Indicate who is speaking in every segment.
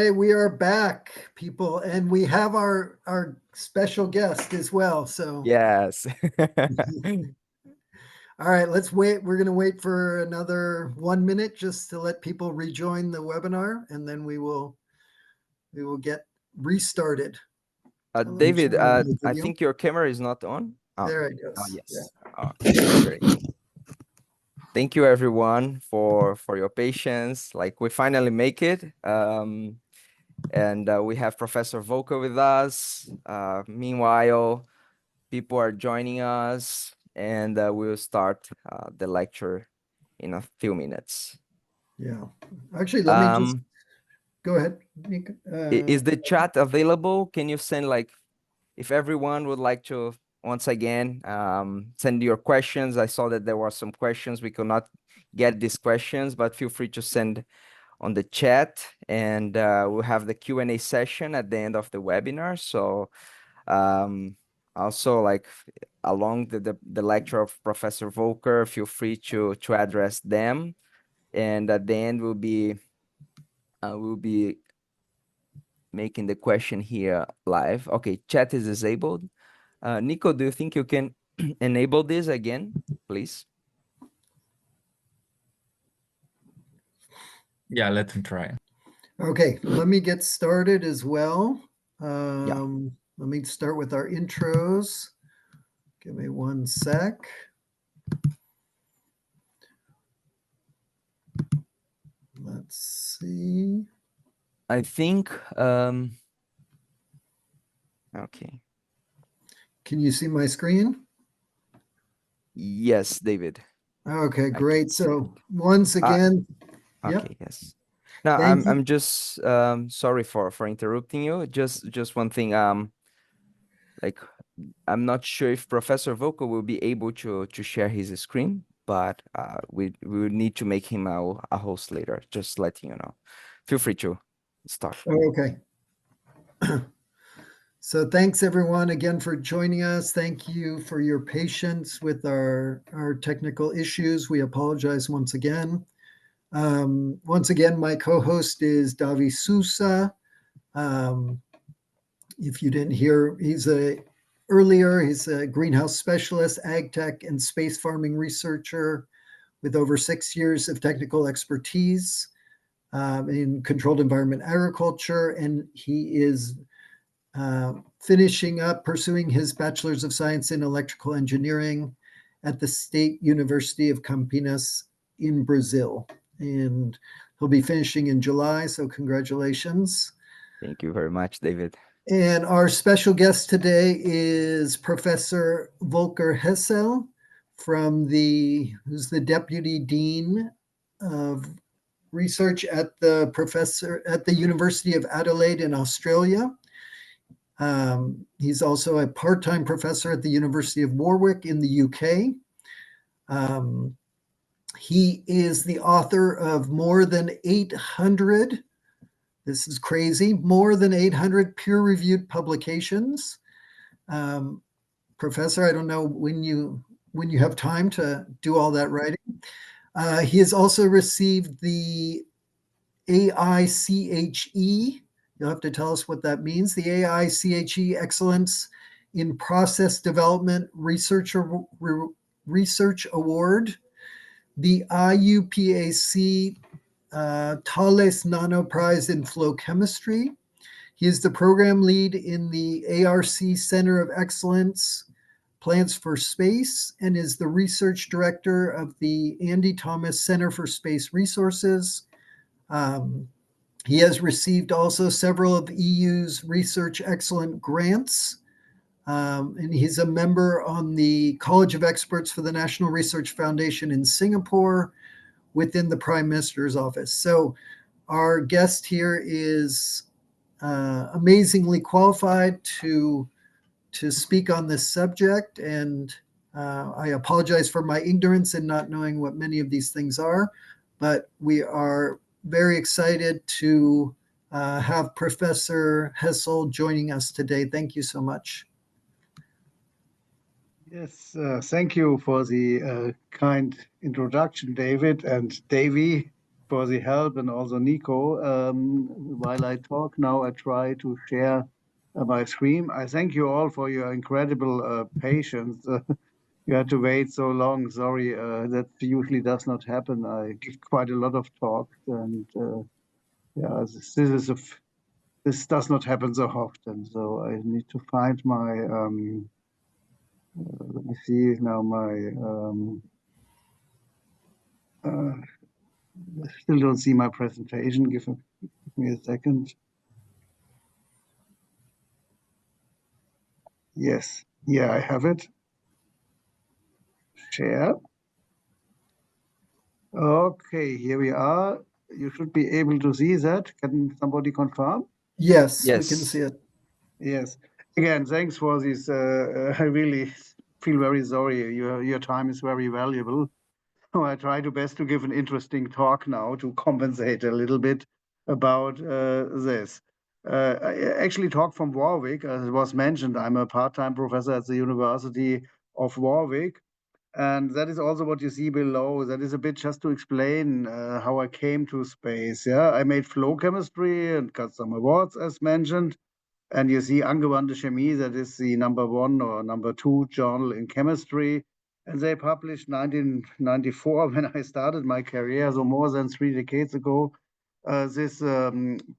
Speaker 1: Hey, we are back, people, and we have our special guest as well. So,
Speaker 2: Yes.
Speaker 1: all right, let's wait. We're going to wait for another 1 minute just to let people rejoin the webinar, and then we will get restarted. Let me
Speaker 2: David,
Speaker 1: turn on the
Speaker 2: I
Speaker 1: video.
Speaker 2: think your camera is not on.
Speaker 1: There
Speaker 2: Okay.
Speaker 1: it goes.
Speaker 2: Oh,
Speaker 1: Yeah.
Speaker 2: yes. Okay, great. Thank you everyone for your patience. Like we finally make it. And we have Professor Volker with us. Meanwhile, people are joining us, and we'll start the lecture in a few minutes.
Speaker 1: Yeah. Actually, let me just go ahead.
Speaker 2: Is the chat available? Can you send, like, if everyone would like to once again send your questions? I saw that there were some questions. We could not get these questions, but feel free to send on the chat, and we'll have the Q&A session at the end of the webinar. So also, like, along the lecture of Professor Volker, feel free to address them, and at the end we'll be making the question here live. Okay, chat is disabled. Nico, do you think you can enable this again, please?
Speaker 3: Yeah, let him try.
Speaker 1: Okay, let me get started as well.
Speaker 2: Yeah.
Speaker 1: Let me start with our intros. Give me 1 sec. Let's see.
Speaker 2: I think, okay.
Speaker 1: Can you see my screen?
Speaker 2: Yes, David.
Speaker 1: Okay,
Speaker 2: I can
Speaker 1: great.
Speaker 2: see
Speaker 1: So once again, yep.
Speaker 2: okay, yes. Now
Speaker 1: Thank you.
Speaker 2: I'm just sorry for interrupting you. Just one thing. Like, I'm not sure if Professor Volker will be able to share his screen, but we will need to make him a host later. Just letting you know. Feel free to start.
Speaker 1: Okay. So thanks everyone again for joining us. Thank you for your patience with our technical issues. We apologize once again. Once again, my co-host is Davi Sousa. If you didn't hear, he's a greenhouse specialist, ag tech, and space farming researcher with over 6 years of technical expertise in controlled environment agriculture, and he is finishing up pursuing his bachelor's of science in electrical engineering at the State University of Campinas in Brazil, and he'll be finishing in July. So congratulations.
Speaker 2: Thank you very much, David.
Speaker 1: And our special guest today is Professor Volker Hessel who's the Deputy Dean of Research at the University of Adelaide in Australia. He's also a part-time professor at the University of Warwick in the UK. He is the author of more than 800, this is crazy, more than 800 peer-reviewed publications. Professor, I don't know when you have time to do all that writing. He has also received the AICHE. You'll have to tell us what that means. The AICHE Excellence in Process Development Research Award, the IUPAC Thales Nano Prize in Flow Chemistry. He is the program lead in the ARC Center of Excellence Plants for Space and is the research director of the Andy Thomas Center for Space Resources. He has received also several of EU's Research Excellent grants, and he's a member on the College of Experts for the National Research Foundation in Singapore within the Prime Minister's office. So our guest here is amazingly qualified to speak on this subject, and I apologize for my ignorance in not knowing what many of these things are, but we are very excited to have Professor Hessel joining us today. Thank you so much.
Speaker 4: Yes, thank you for the kind introduction, David and Davy.
Speaker 3: for the help, and also Nico. While I talk now, I try to share my screen. I thank you all for your incredible patience. You had to wait so long. Sorry, that usually does not happen. I give quite a lot of talks, and yeah, this does not happen so often. So I need to find my. Let me see now my. I still don't see my presentation. Give me a second. Yes, yeah, I have it. Share. Okay, here we are. You should be able to see that. Can somebody confirm?
Speaker 1: Yes, we can
Speaker 2: Yes.
Speaker 1: see it.
Speaker 3: Yes. Again, thanks for this. I really feel very sorry. Your time is very valuable. So I try to best to give an interesting talk now to compensate a little bit about this. I actually talk from Warwick. As it was mentioned, I'm a part-time professor at the University of Warwick. And that is also what you see below. That is a bit just to explain how I came to space. Yeah, I made flow chemistry and got some awards, as mentioned. And you see Angewandte Chemie, that is the #1 or #2 journal in chemistry. And they published 1994 when I started my career, so more than 3 decades ago, this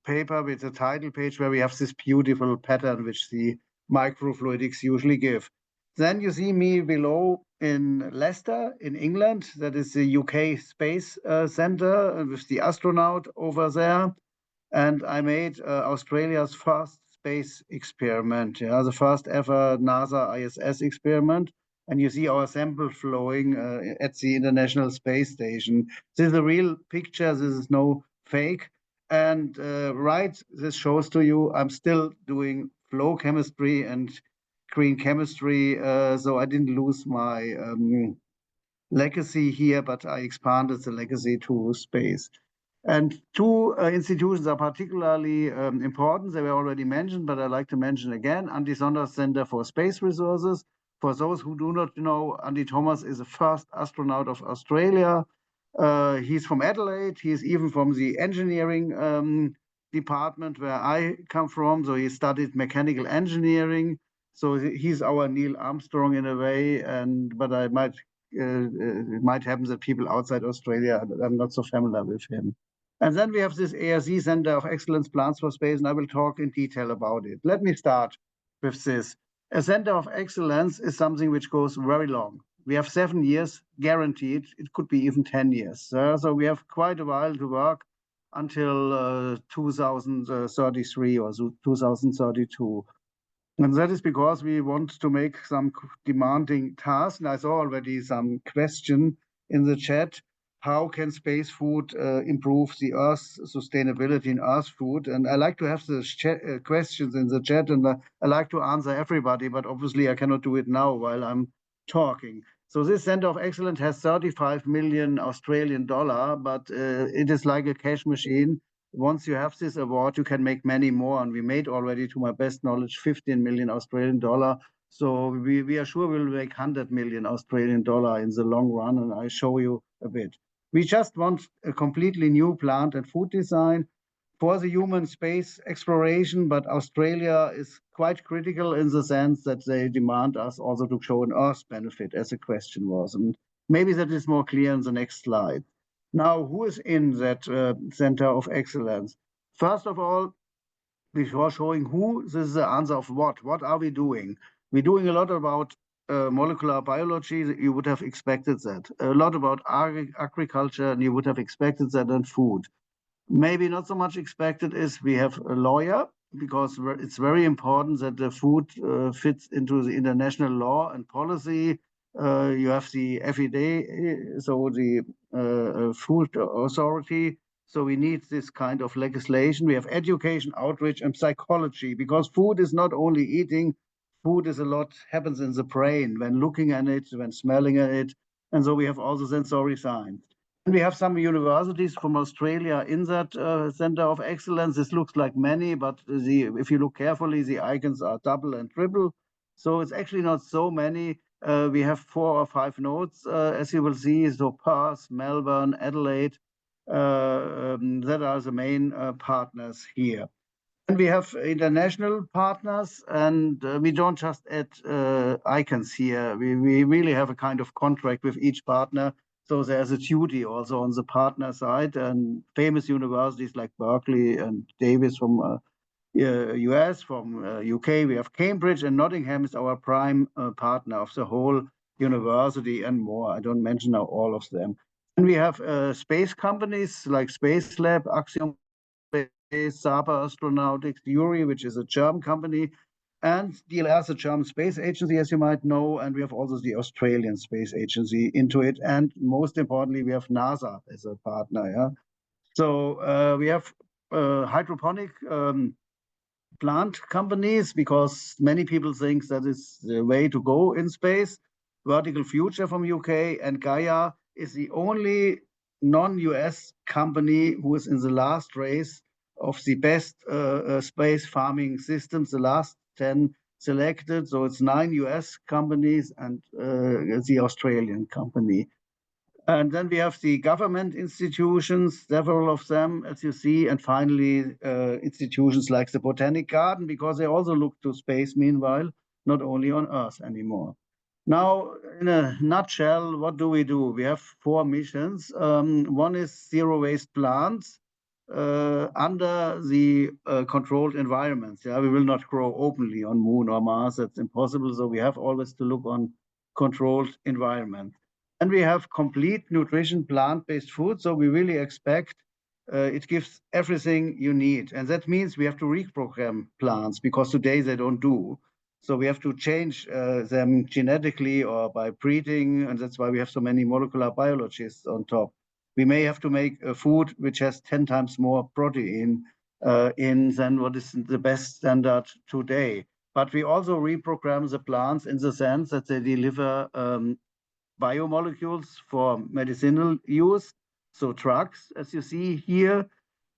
Speaker 3: paper with a title page where we have this beautiful pattern which the microfluidics usually give. Then you see me below in Leicester, in England. That is the UK Space Centre with the astronaut over there. And I made Australia's first space experiment, yeah, the first ever NASA ISS experiment. And you see our sample flowing at the International Space Station. This is a real picture. This is no fake. And right, this shows to you I'm still doing flow chemistry and green chemistry. So I didn't lose my legacy here, but I expanded the legacy to space. And two institutions are particularly important. They were already mentioned, but I'd like to mention again, Andy Saunders Center for Space Resources. For those who do not know, Andy Thomas is the first astronaut of Australia. He's from Adelaide. He's even from the engineering department where I come from. So he studied mechanical engineering. So he's our Neil Armstrong in a way. But I might it might happen that people outside Australia are not so familiar with him. And then we have this ARC Center of Excellence Plans for Space, and I will talk in detail about it. Let me start with this. A Center of Excellence is something which goes very long. We have 7 years guaranteed. It could be even 10 years. So we have quite a while to work until 2033 or 2032. And that is because we want to make some demanding tasks. And I saw already some question in the chat. How can space food improve the Earth's sustainability in Earth food? And I like to have the questions in the chat, and I like to answer everybody, but obviously I cannot do it now while I'm talking. So this Center of Excellence has 35 million Australian dollar, but it is like a cash machine. Once you have this award, you can make many more. And we made already, to my best knowledge, 15 million Australian dollar. So we are sure we'll make 100 million Australian dollar in the long run. And I show you a bit. We just want a completely new plant and food design for the human space exploration. But Australia is quite critical in the sense that they demand us also to show an Earth benefit, as the question was. And maybe that is more clear in the next slide. Now, who is in that Center of Excellence? First of all, before showing who, this is the answer of what. What are we doing? We're doing a lot about molecular biology. You would have expected that. A lot about agriculture, and you would have expected that, and food. Maybe not so much expected is we have a lawyer, because it's very important that the food fits into the international law and policy. You have the FED, so the Food Authority. So we need this kind of legislation. We have education, outreach, and psychology, because food is not only eating. Food is a lot happens in the brain when looking at it, when smelling at it. And so we have also sensory science. We have some universities from Australia in that Center of Excellence. This looks like many, but if you look carefully, the icons are double and triple. So it's actually not so many. We have 4 or 5 nodes, as you will see. So Perth, Melbourne, Adelaide. that are the main partners here. And we have international partners, and we don't just add icons here. We really have a kind of contract with each partner. So there's a duty also on the partner side, and famous universities like Berkeley and Davis from US, from UK. We have Cambridge, and Nottingham is our prime partner of the whole university and more. I don't mention now all of them. And we have space companies like Space Lab, Axiom Space, Saba Astronautics, Yuri, which is a German company, and DLR, the German Space Agency, as you might know, and we have also the Australian Space Agency into it. And most importantly, we have NASA as a partner. Yeah? So we have hydroponic plant companies, because many people think that is the way to go in space. Vertical Future from UK and Gaia is the only non-US company who is in the last race of the best space farming systems, the last 10 selected. So it's 9 US companies and the Australian company. And then we have the government institutions, several of them, as you see, and finally institutions like the Botanic Garden, because they also look to space meanwhile, not only on Earth anymore. Now, in a nutshell, what do? We have 4 missions. One is zero waste plants under the controlled environments. Yeah, we will not grow openly on Moon or Mars. That's impossible. So we have always to look on controlled environment. And we have complete nutrition, plant-based food. So we really expect it gives everything you need. And that means we have to reprogram plants, because today they don't do. So we have to change them genetically or by breeding. And that's why we have so many molecular biologists on top. We may have to make a food which has 10 times more protein in than what is the best standard today. But we also reprogram the plants in the sense that they deliver biomolecules for medicinal use, so drugs, as you see here,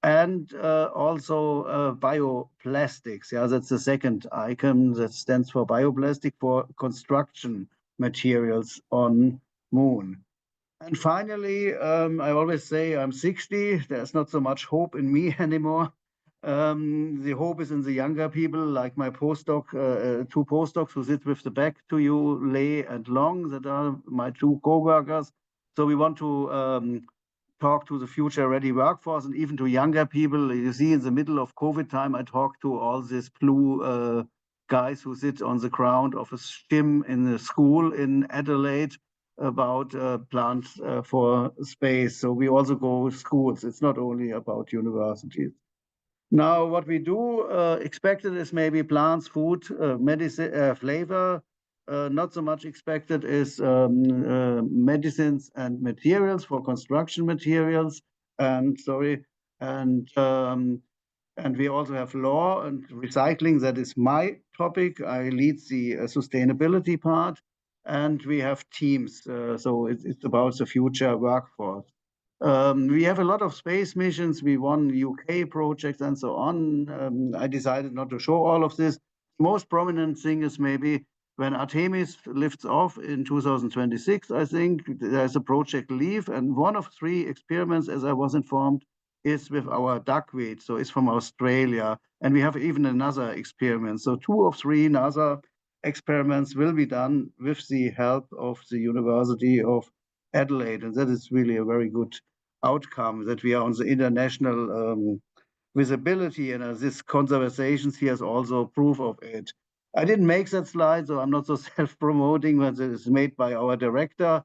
Speaker 3: and also bioplastics. Yeah, that's the second icon that stands for bioplastic, for construction materials on Moon. And finally, I always say I'm 60. There's not so much hope in me anymore. The hope is in the younger people, like my postdoc, 2 postdocs who sit with the back to you, Lei and Long, that are my 2 co-workers. So we want to talk to the future-ready workforce and even to younger people. You see, in the middle of COVID time, I talked to all these blue guys who sit on the ground of a gym in the school in Adelaide about plans for space. So we also go with schools. It's not only about universities. Now, what we do expected is maybe plants, food, medicine, flavor. Not so much expected is medicines and materials for construction materials. And we also have law and recycling. That is my topic. I lead the sustainability part. And we have teams. So it's about the future workforce. We have a lot of space missions. We won UK projects and so on. I decided not to show all of this. Most prominent thing is maybe when Artemis lifts off in 2026, I think there's a project LEAF, and one of 3 experiments, as I was informed, is with our duckweed. So it's from Australia. And we have even another experiment. So 2 of 3 NASA experiments will be done with the help of the University of Adelaide. And that is really a very good outcome, that we are on the international visibility, and this Conversations here is also proof of it. I didn't make that slide, so I'm not so self-promoting, but it is made by our director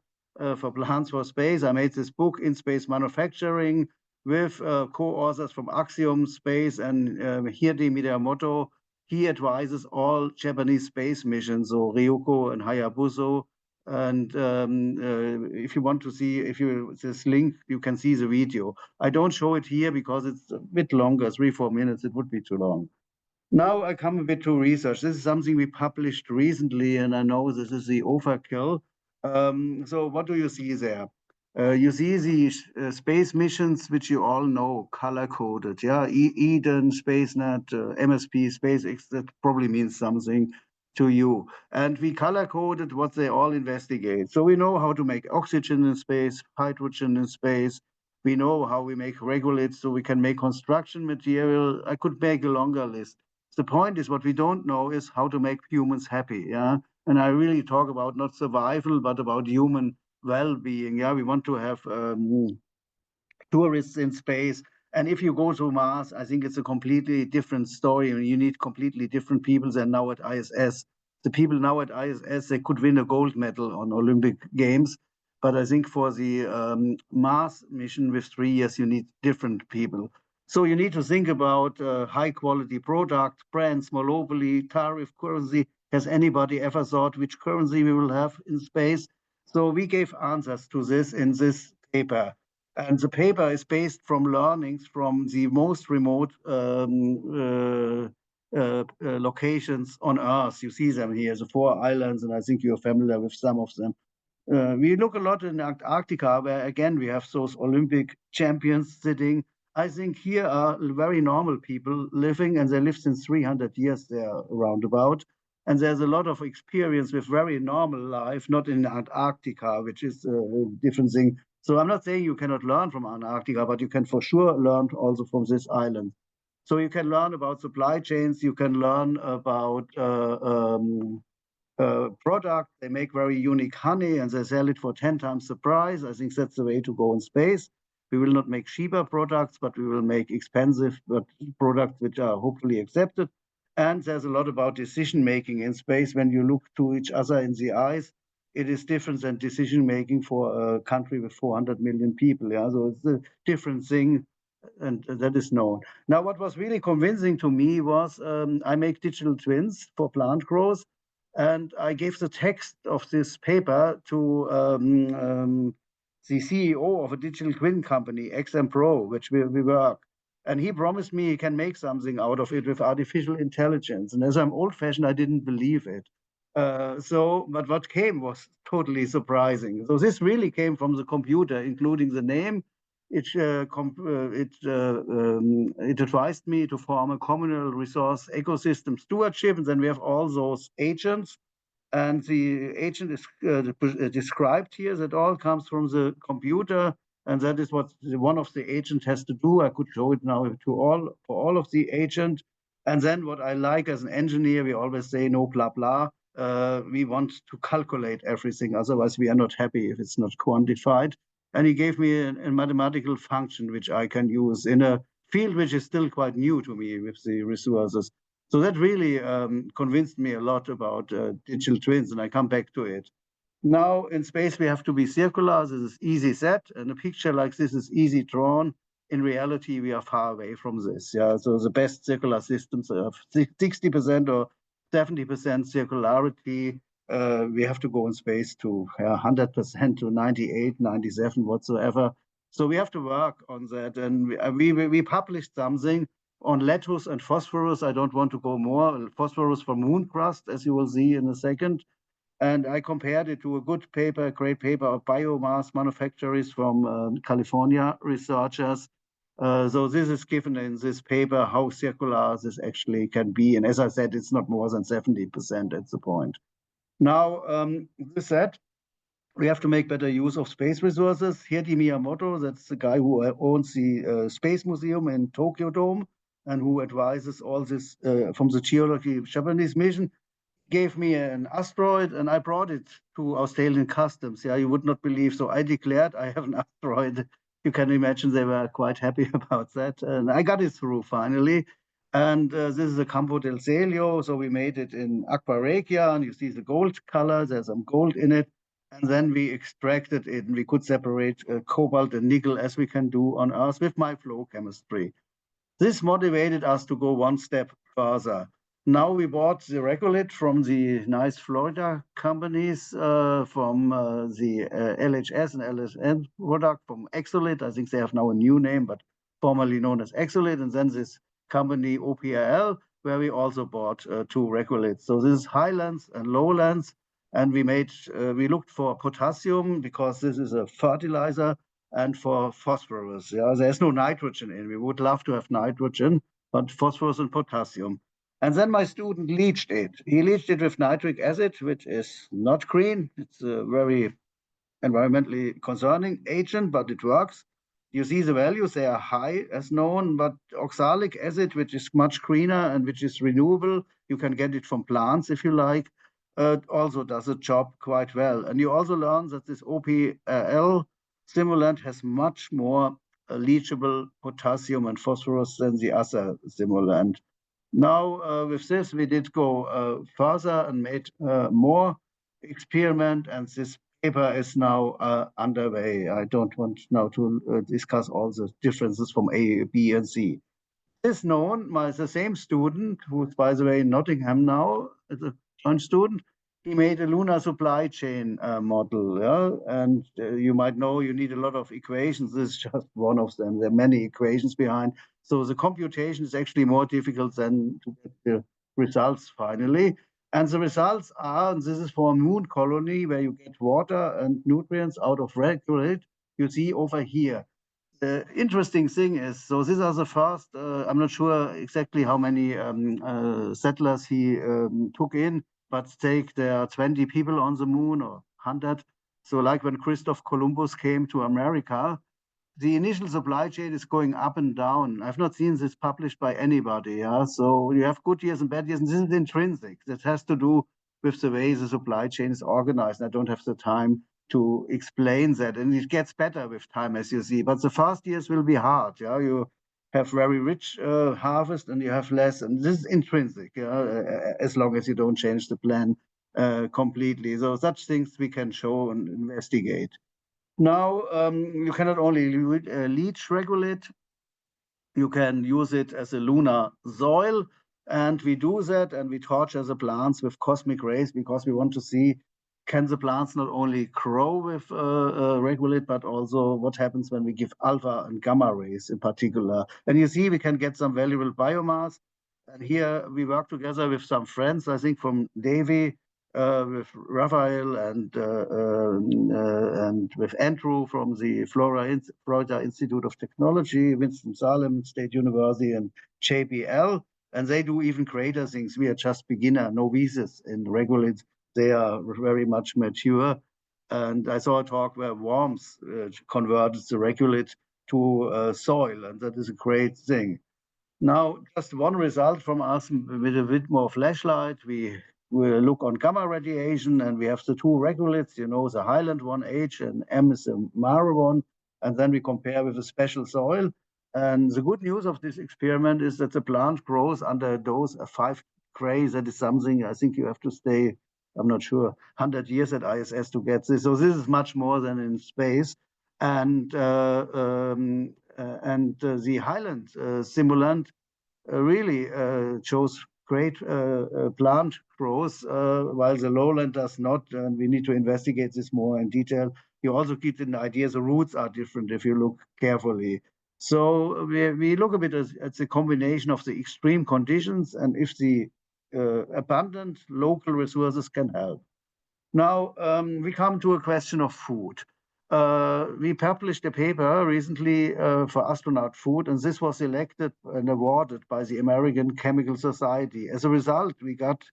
Speaker 3: for Plants for Space. I made this book, In Space Manufacturing, with co-authors from Axiom Space and Hirde Miyamoto. He advises all Japanese space missions, so Ryuko and Hayabusa. And if you want to see, this link, you can see the video. I don't show it here because it's a bit longer, 3-4 minutes. It would be too long. Now I come a bit to research. This is something we published recently, and I know this is the overkill. So what do you see there? You see the space missions, which you all know, color-coded. Yeah, Eden, SpaceNet, MSP, SpaceX. That probably means something to you. And we color-coded what they all investigate. So we know how to make oxygen in space, hydrogen in space, We know how we make regoliths, so we can make construction material. I could make a longer list. The point is, what we don't know is how to make humans happy. Yeah, and I really talk about not survival, but about human well-being. Yeah, we want to have tourists in space. And if you go to Mars, I think it's a completely different story. You need completely different people than now at ISS. The people now at ISS, they could win a gold medal on Olympic Games. But I think for the Mars mission with 3 years, you need different people. So you need to think about high quality product, brands, monopoly, tariff, currency. Has anybody ever thought which currency we will have in space? So we gave answers to this in this paper. And the paper is based from learnings from the most remote locations on Earth. You see them here, the 4 islands, and I think you're familiar with some of them. We look a lot in Antarctica, where again we have those Olympic champions sitting. I think here are very normal people living, and they lived since 300 years there roundabout. And there's a lot of experience with very normal life, not in Antarctica, which is a different thing. So I'm not saying you cannot learn from Antarctica, but you can for sure learn also from this island. So you can learn about supply chains, you can learn about product. They make very unique honey and they sell it for 10 times the price. I think that's the way to go in space. We will not make cheaper products, but we will make expensive products which are hopefully accepted. And there's a lot about decision making in space. When you look to each other in the eyes, it is different than decision making for a country with 400 million people. Yeah, so it's a different thing, and that is known. Now, what was really convincing to me was I make digital twins for plant growth. And I gave the text of this paper to the CEO of a digital twin company, XM Pro, which we work. And he promised me he can make something out of it with artificial intelligence. And as I'm old-fashioned, I didn't believe it. But what came was totally surprising. So this really came from the computer, including the name. It advised me to form a communal resource ecosystem stewardship, and then we have all those agents. And the agent is described here. That all comes from the computer, and that is what one of the agents has to do. I could show it now for all of the agent. And then what I like as an engineer, we always say no blah blah. We want to calculate everything, otherwise we are not happy if it's not quantified. And he gave me a mathematical function which I can use in a field which is still quite new to me with the resources. So that really convinced me a lot about digital twins, and I come back to it. Now in space we have to be circular. This is easy said, and a picture like this is easy drawn. In reality, we are far away from this. Yeah, so the best circular systems have 60% or 70% circularity. We have to go in space to 100% to 98, 97, whatsoever. So we have to work on that. And we published something on lettuce and phosphorus. I don't want to go more. Phosphorus for moon crust, as you will see in a second. And I compared it to a good paper, a great paper of biomass manufacturers from California researchers. So this is given in this paper how circular this actually can be. And as I said, it's not more than 70% at the point. Now, this said, we have to make better use of space resources. Hideki Miyamoto, that's the guy who owns the Space Museum in Tokyo Dome and who advises all this from the geology Japanese mission, gave me an asteroid and I brought it to Australian Customs. Yeah, you would not believe. So I declared I have an asteroid. You can imagine they were quite happy about that. And I got it through finally. And this is a Campo del Celio. So we made it in Aqua Regia, and you see the gold color. There's some gold in it. And then we extracted it, and we could separate cobalt and nickel as we can do on Earth with my flow chemistry. This motivated us to go one step further. Now we bought the regolith from the nice Florida companies, from the LHS and LSN product from Exolith. I think they have now a new name, but formerly known as Exolith. And then this company OPRL, where we also bought 2 regoliths. So this is highlands and lowlands. And we looked for potassium because this is a fertilizer, and for phosphorus. Yeah, there's no nitrogen in. We would love to have nitrogen, but phosphorus and potassium. And then my student leached it. He leached it with nitric acid, which is not green. It's a very environmentally concerning agent, but it works. You see the values, they are high as known, but oxalic acid, which is much greener and which is renewable, you can get it from plants if you like, also does the job quite well. And you also learn that this OPL stimulant has much more leachable potassium and phosphorus than the other stimulant. Now, with this, we did go further and made more experiment, and this paper is now underway. I don't want now to discuss all the differences from A, B, and C. This known, the same student, who's by the way in Nottingham now, is a joint student, he made a lunar supply chain model. Yeah? And you might know you need a lot of equations. This is just one of them. There are many equations behind. So the computation is actually more difficult than to get the results finally. And the results are, and this is for a moon colony where you get water and nutrients out of regolith. You see over here. The interesting thing is, so these are the first, I'm not sure exactly how many settlers he took in, but take there are 20 people on the moon or 100. So like when Christopher Columbus came to America, the initial supply chain is going up and down. I've not seen this published by anybody. Yeah? So you have good years and bad years, and this is intrinsic. That has to do with the way the supply chain is organized. I don't have the time to explain that. And it gets better with time, as you see. But the first years will be hard. Yeah? You have very rich harvest and you have less. And this is intrinsic, as long as you don't change the plan completely. So such things we can show and investigate. Now, you cannot only leach regolith, you can use it as a lunar soil. And we do that and we torture the plants with cosmic rays because we want to see, can the plants not only grow with regolith, but also what happens when we give alpha and gamma rays in particular. And you see, we can get some valuable biomass. And here we work together with some friends, I think from Davy, with Raphael and with Andrew from the Florida Institute of Technology, Winston-Salem State University, and JPL. And they do even greater things. We are just beginner novices in regolith. They are very much mature. And I saw a talk where worms converted the regolith to soil, and that is a great thing. Now, just one result from us with a bit more flashlight. We look on gamma radiation, and we have the two regoliths, the Highland one, H, and M is the Mara one. And then we compare with a special soil. And the good news of this experiment is that the plant grows under a dose of 5 gray. That is something I think you have to stay, I'm not sure, 100 years at ISS to get this. So this is much more than in space. And the Highland simulant really shows great plant growth, while the lowland does not, and we need to investigate this more in detail. You also get an idea the roots are different if you look carefully. So we look a bit at the combination of the extreme conditions and if the abundant local resources can help. Now, we come to a question of food. We published a paper recently for astronaut food, and this was elected and awarded by the American Chemical Society. As a result, we got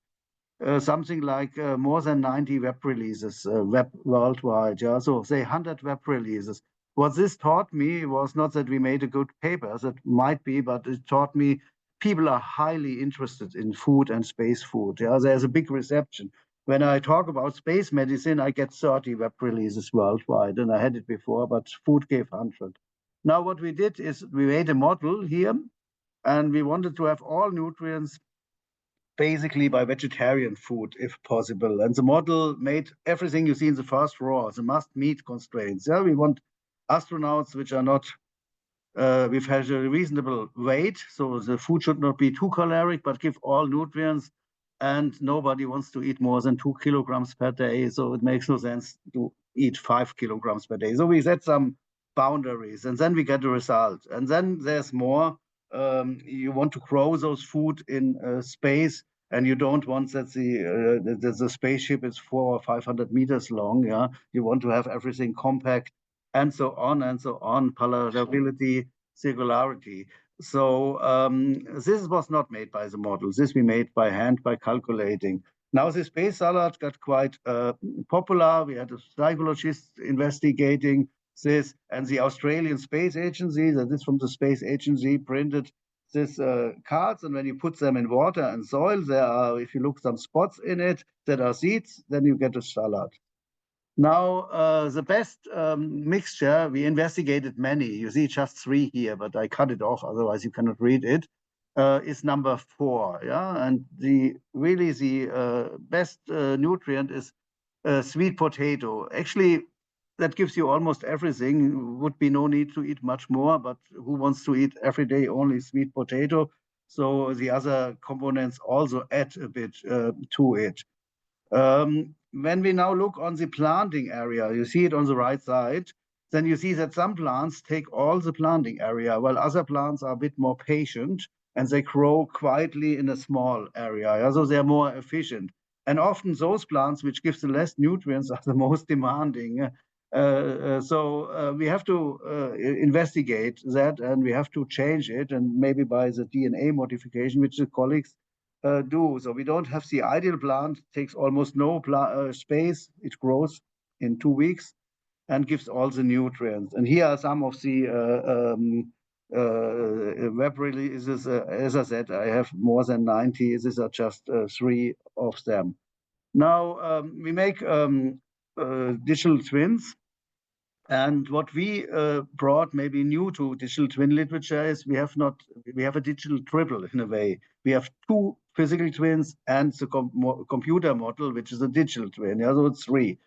Speaker 3: something like more than 90 web releases worldwide. Yeah? So say 100 web releases. What this taught me was not that we made a good paper, that might be, but it taught me people are highly interested in food and space food. Yeah? There's a big reception. When I talk about space medicine, I get 30 web releases worldwide, and I had it before, but food gave 100. Now what we did is we made a model here, and we wanted to have all nutrients basically by vegetarian food, if possible. And the model made everything you see in the first row, the must-meet constraints. Yeah, we want astronauts which are not, which has a reasonable weight, so the food should not be too caloric, but give all nutrients. And nobody wants to eat more than 2 kilograms per day, so it makes no sense to eat 5 kilograms per day. So we set some boundaries, and then we get a result. And then there's more. You want to grow those food in space, and you don't want that the spaceship is 400 or 500 meters long. Yeah, you want to have everything compact, and so on and so on. Palatability, circularity. So this was not made by the model. This we made by hand by calculating. Now the space salad got quite popular. We had a psychologist investigating this, and the Australian Space Agency, that is from the Space Agency, printed these cards, and when you put them in water and soil, there are, if you look some spots in it that are seeds, then you get a salad. Now, the best mixture, we investigated many. You see just 3 here, but I cut it off, otherwise you cannot read it. Is number 4, yeah? And the best nutrient is sweet potato. Actually, that gives you almost everything. Would be no need to eat much more, but who wants to eat every day only sweet potato? So the other components also add a bit to it. When we now look on the planting area, you see it on the right side, then you see that some plants take all the planting area, while other plants are a bit more patient and they grow quietly in a small area. So they're more efficient. And often those plants which give the less nutrients are the most demanding. So we have to investigate that, and we have to change it, and maybe by the DNA modification, which the colleagues do. So we don't have the ideal plant, takes almost no space, it grows in 2 weeks and gives all the nutrients. And here are some of the web releases. As I said, I have more than 90. These are just 3 of them. Now, we make digital twins. And what we brought maybe new to digital twin literature is we have a digital triple in a way. We have 2 physical twins and the computer model, which is a digital twin. Yeah, so it's 3.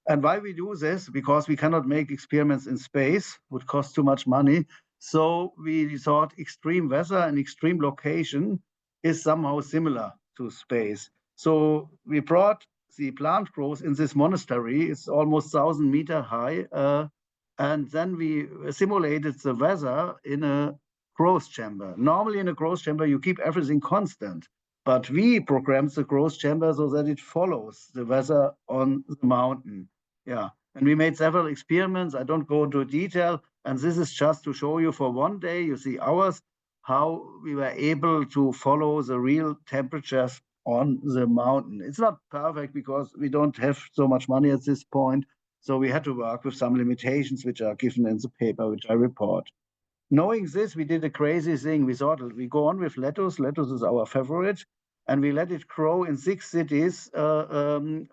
Speaker 3: And why we do this? Because we cannot make experiments in space, would cost too much money. So we thought extreme weather and extreme location is somehow similar to space. So we brought the plant growth in this monastery. It's almost 1,000 meter high. And then we simulated the weather in a growth chamber. Normally in a growth chamber, you keep everything constant. But we programmed the growth chamber so that it follows the weather on the mountain. Yeah, and we made several experiments. I don't go into detail. And this is just to show you for one day, you see hours, how we were able to follow the real temperatures on the mountain. It's not perfect because we don't have so much money at this point. So we had to work with some limitations which are given in the paper, which I report. Knowing this, we did a crazy thing. We thought we go on with lettuce. Lettuce is our favorite. And we let it grow in 6 cities, the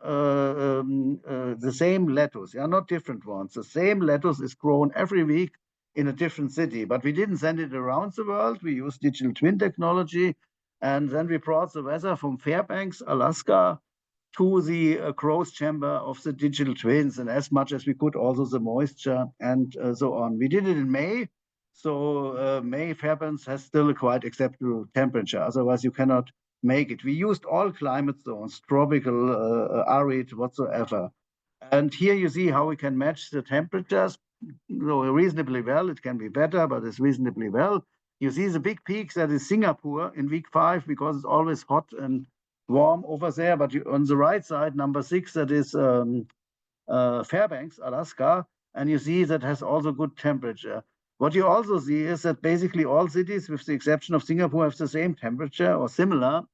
Speaker 3: same lettuce, yeah, not different ones. The same lettuce is grown every week in a different city, but we didn't send it around the world. We used digital twin technology, and then we brought the weather from Fairbanks, Alaska, to the growth chamber of the digital twins, and as much as we could, also the moisture and so on. We did it in May, so May Fairbanks has still a quite acceptable temperature. Otherwise, you cannot make it. We used all climate zones, tropical, arid, whatsoever. And here you see how we can match the temperatures. So reasonably well, it can be better, but it's reasonably well. You see the big peaks, that is Singapore in week 5, because it's always hot and warm over there. But on the right side, number 6, that is Fairbanks, Alaska. And you see that has also good temperature. What you also see is that basically all cities, with the exception of Singapore, have the same temperature or similar.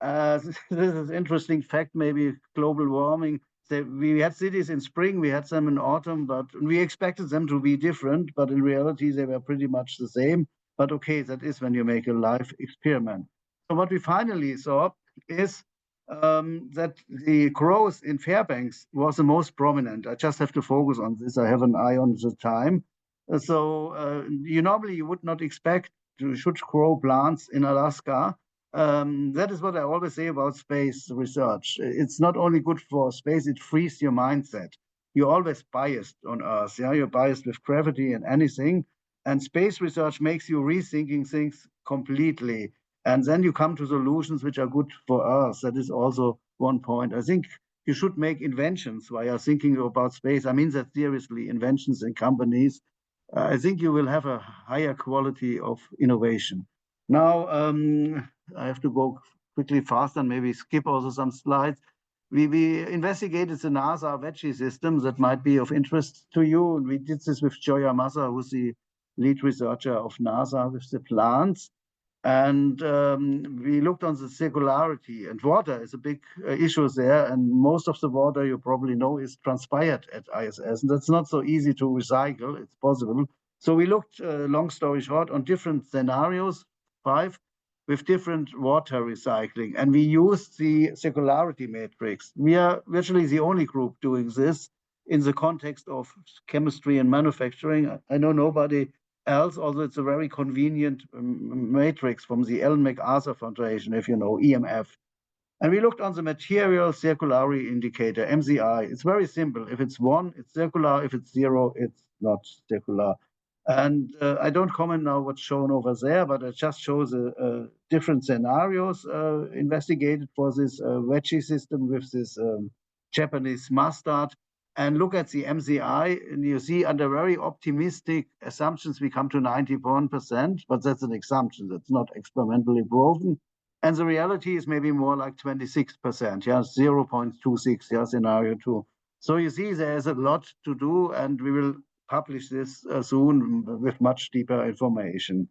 Speaker 3: This is an interesting fact, maybe global warming. We had cities in spring, we had them in autumn, but we expected them to be different, but in reality, they were pretty much the same. But okay, that is when you make a live experiment. So what we finally saw is that the growth in Fairbanks was the most prominent. I just have to focus on this. I have an eye on the time. So you would not expect you should grow plants in Alaska. That is what I always say about space research. It's not only good for space, it frees your mindset. You're always biased on Earth. Yeah, you're biased with gravity and anything. And space research makes you rethinking things completely. And then you come to solutions which are good for Earth. That is also one point. I think you should make inventions while you're thinking about space. I mean that seriously, inventions in companies. I think you will have a higher quality of innovation. Now, I have to go quickly fast and maybe skip also some slides. We investigated the NASA veggie system that might be of interest to you. And we did this with Joya Massa, who's the lead researcher of NASA with the plants. And we looked on the circularity, and water is a big issue there. And most of the water, you probably know, is transpired at ISS. And that's not so easy to recycle. It's possible. So we looked, long story short, on different scenarios, 5, with different water recycling. And we used the circularity matrix. We are virtually the only group doing this in the context of chemistry and manufacturing. I know nobody else, although it's a very convenient matrix from the Ellen MacArthur Foundation, if you know, EMF. And we looked on the material circularity indicator, MCI. It's very simple. If it's 1, it's circular. If it's 0, it's not circular. And I don't comment now what's shown over there, but it just shows different scenarios investigated for this wedgie system with this Japanese mustard. And look at the MCI, and you see under very optimistic assumptions, we come to 91%, but that's an assumption. That's not experimentally proven. And the reality is maybe more like 26%, yeah, 0.26, yeah, scenario 2. So you see there's a lot to do, and we will publish this soon with much deeper information.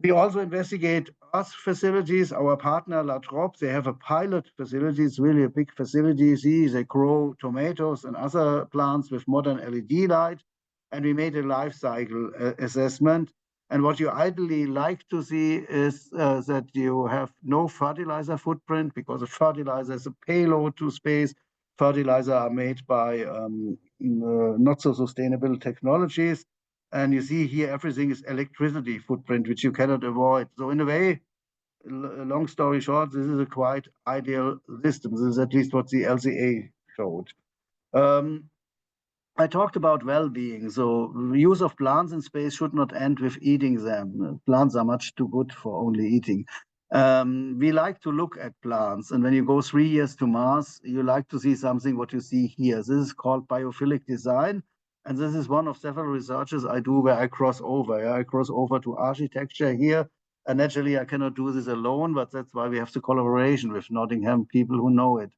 Speaker 3: We also investigate Earth facilities. Our partner, La Trobe, they have a pilot facility. It's really a big facility. You see, they grow tomatoes and other plants with modern LED light. And we made a life cycle assessment. And what you ideally like to see is that you have no fertilizer footprint, because a fertilizer is a payload to space. Fertilizer are made by not so sustainable technologies. And you see here, everything is electricity footprint, which you cannot avoid. So in a way, long story short, this is a quite ideal system. This is at least what the LCA showed. I talked about well-being. So use of plants in space should not end with eating them. Plants are much too good for only eating. We like to look at plants. And when you go 3 years to Mars, you like to see something what you see here. This is called biophilic design. And this is one of several researches I do where I cross over. Yeah? I cross over to architecture here. And naturally, I cannot do this alone, but that's why we have the collaboration with Nottingham people who know it.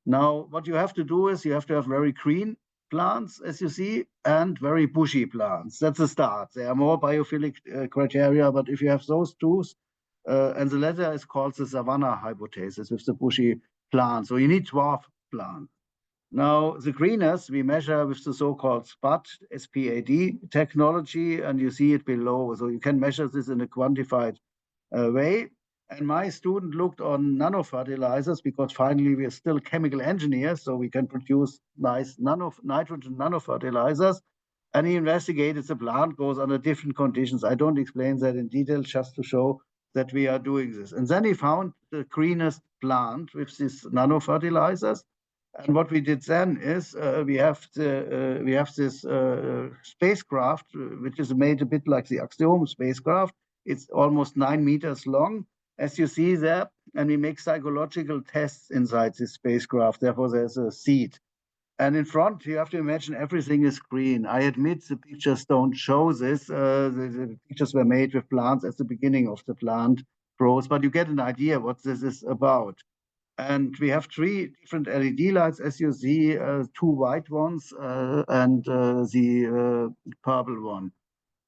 Speaker 3: Now, what you have to do is you have to have very green plants, as you see, and very bushy plants. That's a start. There are more biophilic criteria, but if you have those two, and the latter is called the savanna hypothesis with the bushy plants. So you need dwarf plants. Now, the greeners we measure with the so-called SPAD technology, and you see it below. So you can measure this in a quantified way. And my student looked on nanofertilizers, because finally we're still chemical engineers, so we can produce nice nitrogen nanofertilizers. And he investigated the plant goes under different conditions. I don't explain that in detail, just to show that we are doing this. And then he found the greenest plant with these nanofertilizers. And what we did then is we have this spacecraft, which is made a bit like the Axiom spacecraft. It's almost 9 meters long, as you see there, and we make psychological tests inside this spacecraft. Therefore, there's a seat. And in front, you have to imagine everything is green. I admit the pictures don't show this. The pictures were made with plants at the beginning of the plant growth, but you get an idea what this is about. And we have 3 different LED lights, as you see, 2 white ones and the purple one.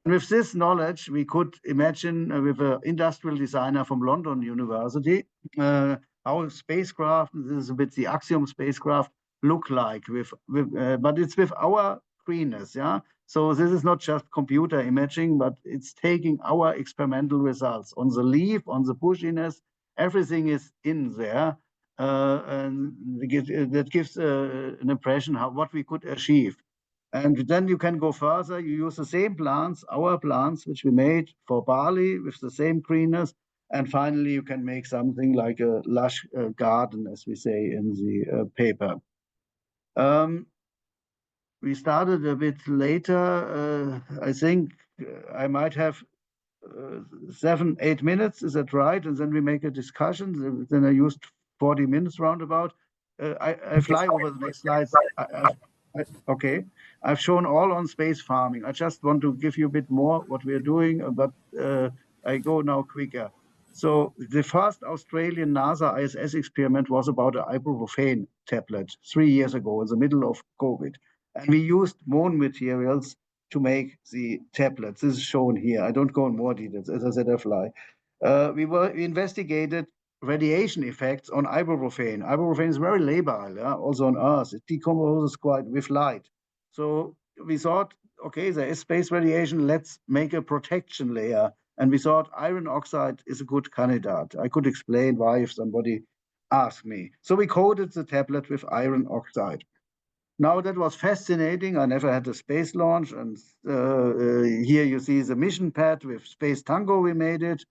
Speaker 3: And with this knowledge, we could imagine with an industrial designer from London University how spacecraft, this is a bit the Axiom spacecraft, look like, but it's with our greenness, yeah? So this is not just computer imaging, but it's taking our experimental results on the leaf, on the bushiness, everything is in there. And that gives an impression what we could achieve. And then you can go further. You use the same plants, our plants, which we made for barley with the same greenness. And finally, you can make something like a lush garden, as we say in the paper. We started a bit later. I think I might have 7, 8 minutes. Is that right? And then we make a discussion. Then I used 40 minutes roundabout. I fly over the next slides. Okay, I've shown all on space farming. I just want to give you a bit more what we're doing, but I go now quicker. So the first Australian NASA ISS experiment was about an ibuprofen tablet 3 years ago in the middle of COVID. And we used moon materials to make the tablets. This is shown here. I don't go in more details. As I said, I fly. We investigated radiation effects on ibuprofen. Ibuprofen is very labile, also on Earth. It decomposes quite with light. So we thought, okay, there is space radiation. Let's make a protection layer. And we thought iron oxide is a good candidate. I could explain why if somebody asked me. So we coated the tablet with iron oxide. Now that was fascinating. I never had a space launch. And here you see the mission pad with Space Tango, we made it.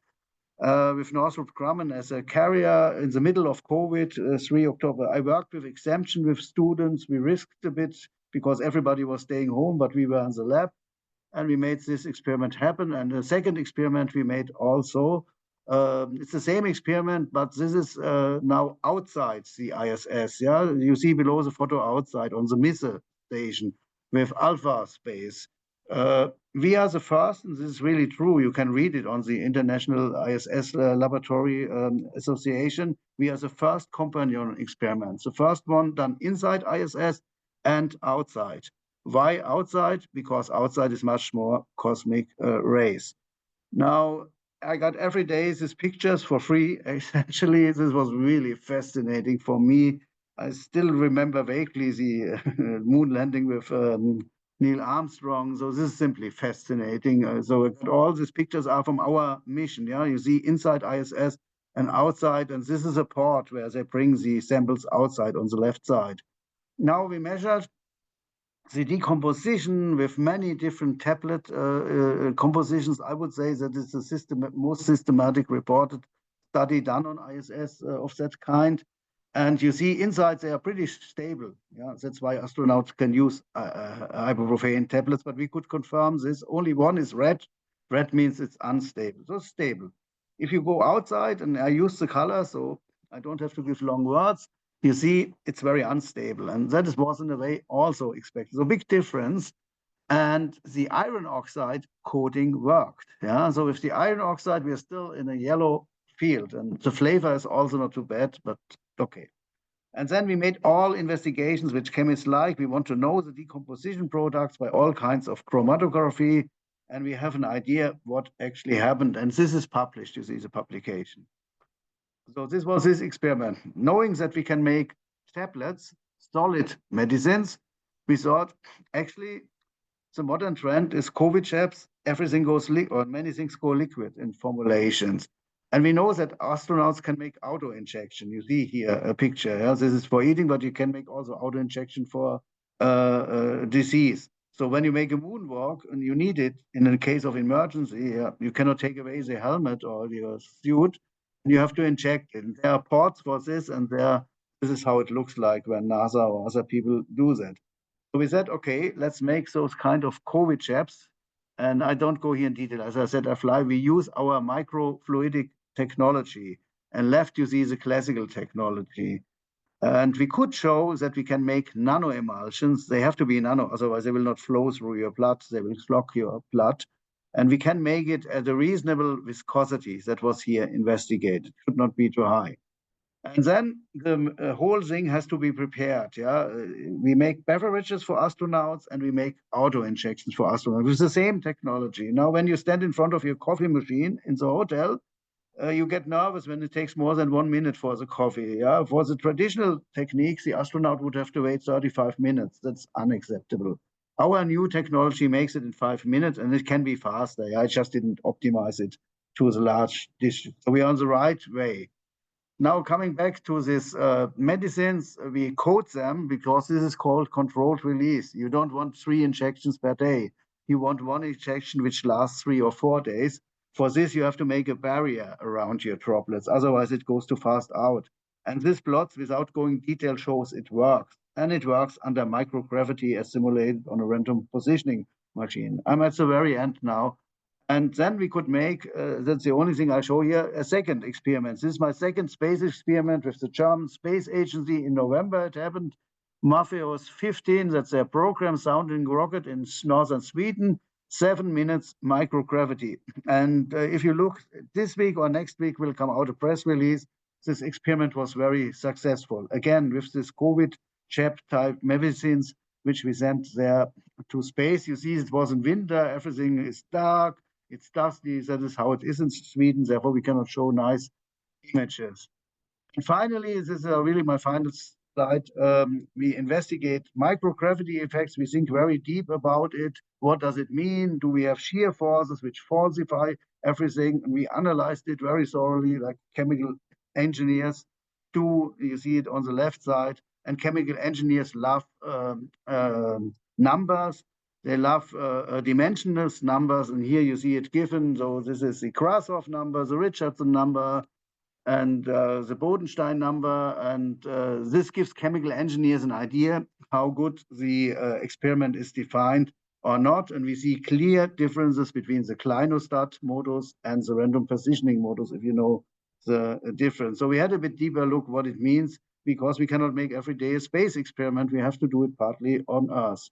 Speaker 3: With Northrop Grumman as a carrier in the middle of COVID, 3 October. I worked with exemption with students. We risked a bit because everybody was staying home, but we were in the lab and we made this experiment happen. And the second experiment we made also, it's the same experiment, but this is now outside the ISS. Yeah, you see below the photo outside on the missile station with Alpha Space. We are the first, and this is really true. You can read it on the International ISS Laboratory Association. We are the first companion experiments, the first one done inside ISS and outside. Why outside? Because outside is much more cosmic rays. Now, I got every day these pictures for free. Essentially, this was really fascinating for me. I still remember vaguely the moon landing with Neil Armstrong. So this is simply fascinating. So all these pictures are from our mission. Yeah, you see inside ISS and outside, and this is a port where they bring the samples outside on the left side. Now we measured the decomposition with many different tablet compositions. I would say that it's the most systematic reported study done on ISS of that kind. And you see inside they are pretty stable. Yeah, that's why astronauts can use ibuprofen tablets. But we could confirm this. Only one is red. Red means it's unstable. So stable. If you go outside, and I use the color, so I don't have to give long words, you see it's very unstable. And that was in a way also expected. So big difference. And the iron oxide coating worked. Yeah. So with the iron oxide, we are still in a yellow field. And the flavor is also not too bad, but okay. And then we made all investigations which chemists like. We want to know the decomposition products by all kinds of chromatography. And we have an idea what actually happened. And this is published, you see the publication. So this was this experiment. Knowing that we can make tablets, solid medicines, we thought actually the modern trend is COVID jabs, everything goes or many things go liquid in formulations. And we know that astronauts can make auto injection. You see here a picture. Yeah? This is for eating, but you can make also auto injection for disease. So when you make a moonwalk and you need it in a case of emergency, you cannot take away the helmet or your suit. And you have to inject it. And there are ports for this, and this is how it looks like when NASA or other people do that. So we said, okay, let's make those kind of COVID jabs. And I don't go here in detail. As I said, we use our microfluidic technology. And left, you see the classical technology. And we could show that we can make nano emulsions. They have to be nano, otherwise they will not flow through your blood. They will clog your blood. And we can make it at a reasonable viscosity that was here investigated. It should not be too high. And then the whole thing has to be prepared. Yeah, we make beverages for astronauts and we make auto injections for astronauts. It's the same technology. Now, when you stand in front of your coffee machine in the hotel, you get nervous when it takes more than 1 minute for the coffee. Yeah, for the traditional techniques, the astronaut would have to wait 35 minutes. That's unacceptable. Our new technology makes it in 5 minutes, and it can be faster. I just didn't optimize it to the large dish. So we are on the right way. Now, coming back to these medicines, we coat them because this is called controlled release. You don't want 3 injections per day. You want 1 injection which lasts 3 or 4 days. For this, you have to make a barrier around your droplets. Otherwise, it goes too fast out. And this plot, without going detail, shows it works. And it works under microgravity as simulated on a random positioning machine. I'm at the very end now. And then we could make, that's the only thing I show here, a second experiment. This is my second space experiment with the German Space Agency in November. It happened. Morpheus 15, that's their program sounding rocket in northern Sweden, 7 minutes microgravity. And if you look this week or next week, will come out a press release. This experiment was very successful. Again, with this COVID jab type medicines, which we sent there to space. You see, it was in winter, everything is dark. It's dusty. That is how it is in Sweden. Therefore, we cannot show nice images. And finally, this is really my final slide. We investigate microgravity effects. We think very deep about it. What does it mean? Do we have shear forces which falsify everything? And we analyzed it very thoroughly, like chemical engineers do. You see it on the left side. And chemical engineers love numbers. They love dimensionless numbers. And here you see it given. So this is the Krasov number, the Richardson number, and the Bodenstein number. And this gives chemical engineers an idea how good the experiment is defined or not. And we see clear differences between the clinostat modus and the random positioning modus, if you know the difference. So we had a bit deeper look what it means, because we cannot make every day a space experiment. We have to do it partly on Earth.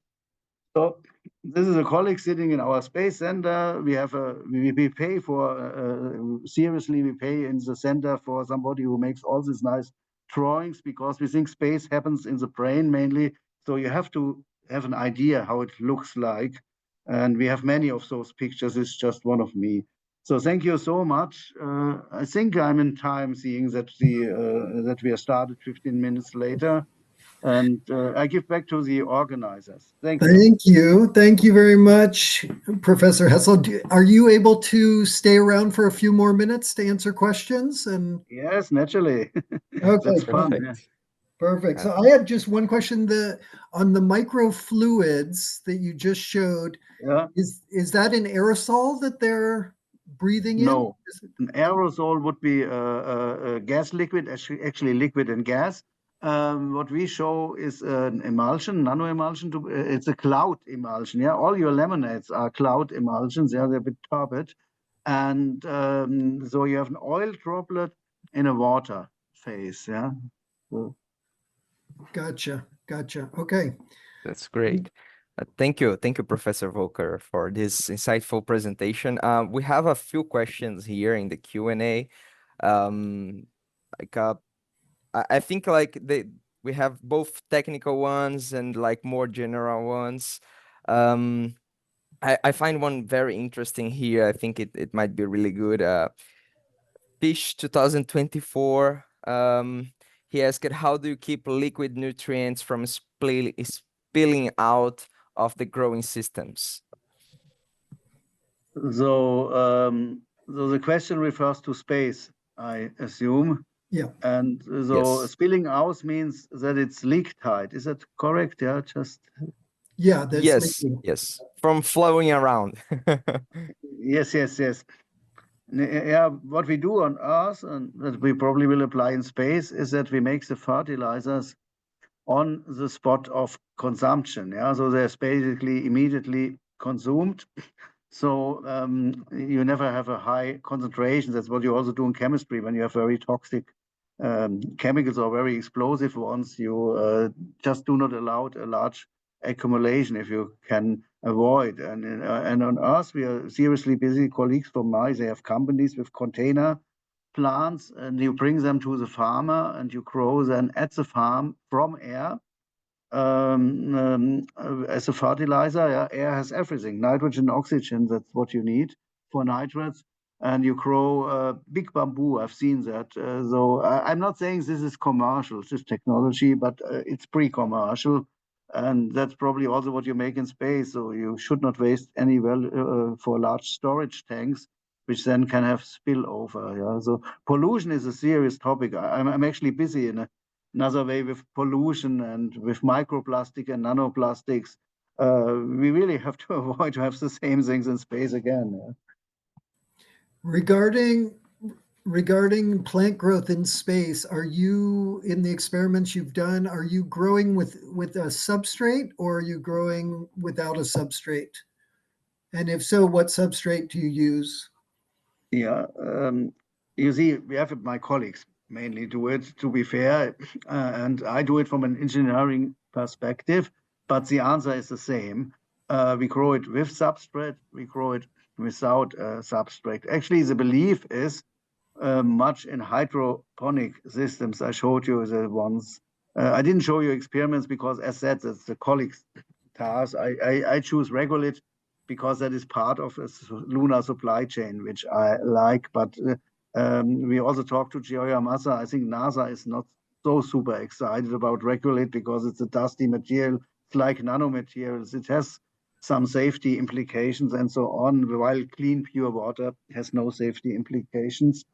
Speaker 3: So this is a colleague sitting in our space center. We pay for, seriously, we pay in the center for somebody who makes all these nice drawings, because we think space happens in the brain mainly. So you have to have an idea how it looks like. And we have many of those pictures. It's just one of me. So thank you so much. I think I'm in time, seeing that that we are started 15 minutes later. And I give back to the organizers. Thank you.
Speaker 1: Thank you. Thank you very much, Professor Hessel. Are you able to stay around for a few more minutes to answer questions? And
Speaker 3: Yes, naturally.
Speaker 1: okay,
Speaker 3: That's fun. Yeah.
Speaker 2: Perfect.
Speaker 1: perfect. So I had just one question. On the microfluids that you just showed,
Speaker 3: Yeah.
Speaker 1: is that an aerosol that they're breathing in?
Speaker 3: No, an aerosol would be a gas liquid, actually liquid and gas. What we show is an emulsion, nano-emulsion. It's a cloud emulsion. Yeah, all your lemonades are cloud emulsions. Yeah, they're a bit turbid. And so you have an oil droplet in a water phase. Yeah. So,
Speaker 1: Gotcha. Okay.
Speaker 2: That's great. Thank you, Professor Volker, for this insightful presentation. We have a few questions here in the Q&A. Like, I think like we have both technical ones and like more general ones. I find one very interesting here. I think it might be really good. Fish 2024. He asked, how do you keep liquid nutrients from spilling out of the growing systems?
Speaker 3: so the question refers to space, I assume.
Speaker 1: Yeah.
Speaker 3: And so
Speaker 2: Yes.
Speaker 3: spilling out means that it's leak tight. Is that correct? Yeah, just
Speaker 1: Yeah, that's
Speaker 2: Yes,
Speaker 1: liquid.
Speaker 2: yes, from flowing around.
Speaker 3: yes. Yeah, what we do on Earth, and that we probably will apply in space, is that we make the fertilizers on the spot of consumption. Yeah, so they're basically immediately consumed. So you never have a high concentration. That's what you also do in chemistry. When you have very toxic chemicals or very explosive ones, you just do not allow a large accumulation if you can avoid. And on Earth, we are seriously busy. Colleagues from MICE, they have companies with container plants, and you bring them to the farmer and you grow them at the farm from air. As a fertilizer, yeah, air has everything, nitrogen, oxygen, that's what you need for nitrates. And you grow big bamboo, I've seen that. So I'm not saying this is commercial, this technology, but it's pre-commercial. And that's probably also what you make in space. So you should not waste any for large storage tanks, which then can have spillover. Yeah? So pollution is a serious topic. I'm actually busy in another way with pollution and with microplastic and nanoplastics. We really have to avoid to have the same things in space again. Yeah.
Speaker 1: Regarding plant growth in space, are you, in the experiments you've done, are you growing with a substrate, or are you growing without a substrate? And if so, what substrate do you use?
Speaker 3: Yeah, you see, we have my colleagues mainly do it, to be fair, and I do it from an engineering perspective, but the answer is the same. We grow it with substrate, we grow it without substrate. Actually, the belief is much in hydroponic systems. I showed you the ones. I didn't show you experiments because, as said, that's the colleagues' task. I choose regolith because that is part of a lunar supply chain, which I like. But we also talked to Gioia Massa. I think NASA is not so super excited about regolith because it's a dusty material. It's like nanomaterials. It has some safety implications and so on, while clean, pure water has no safety implications.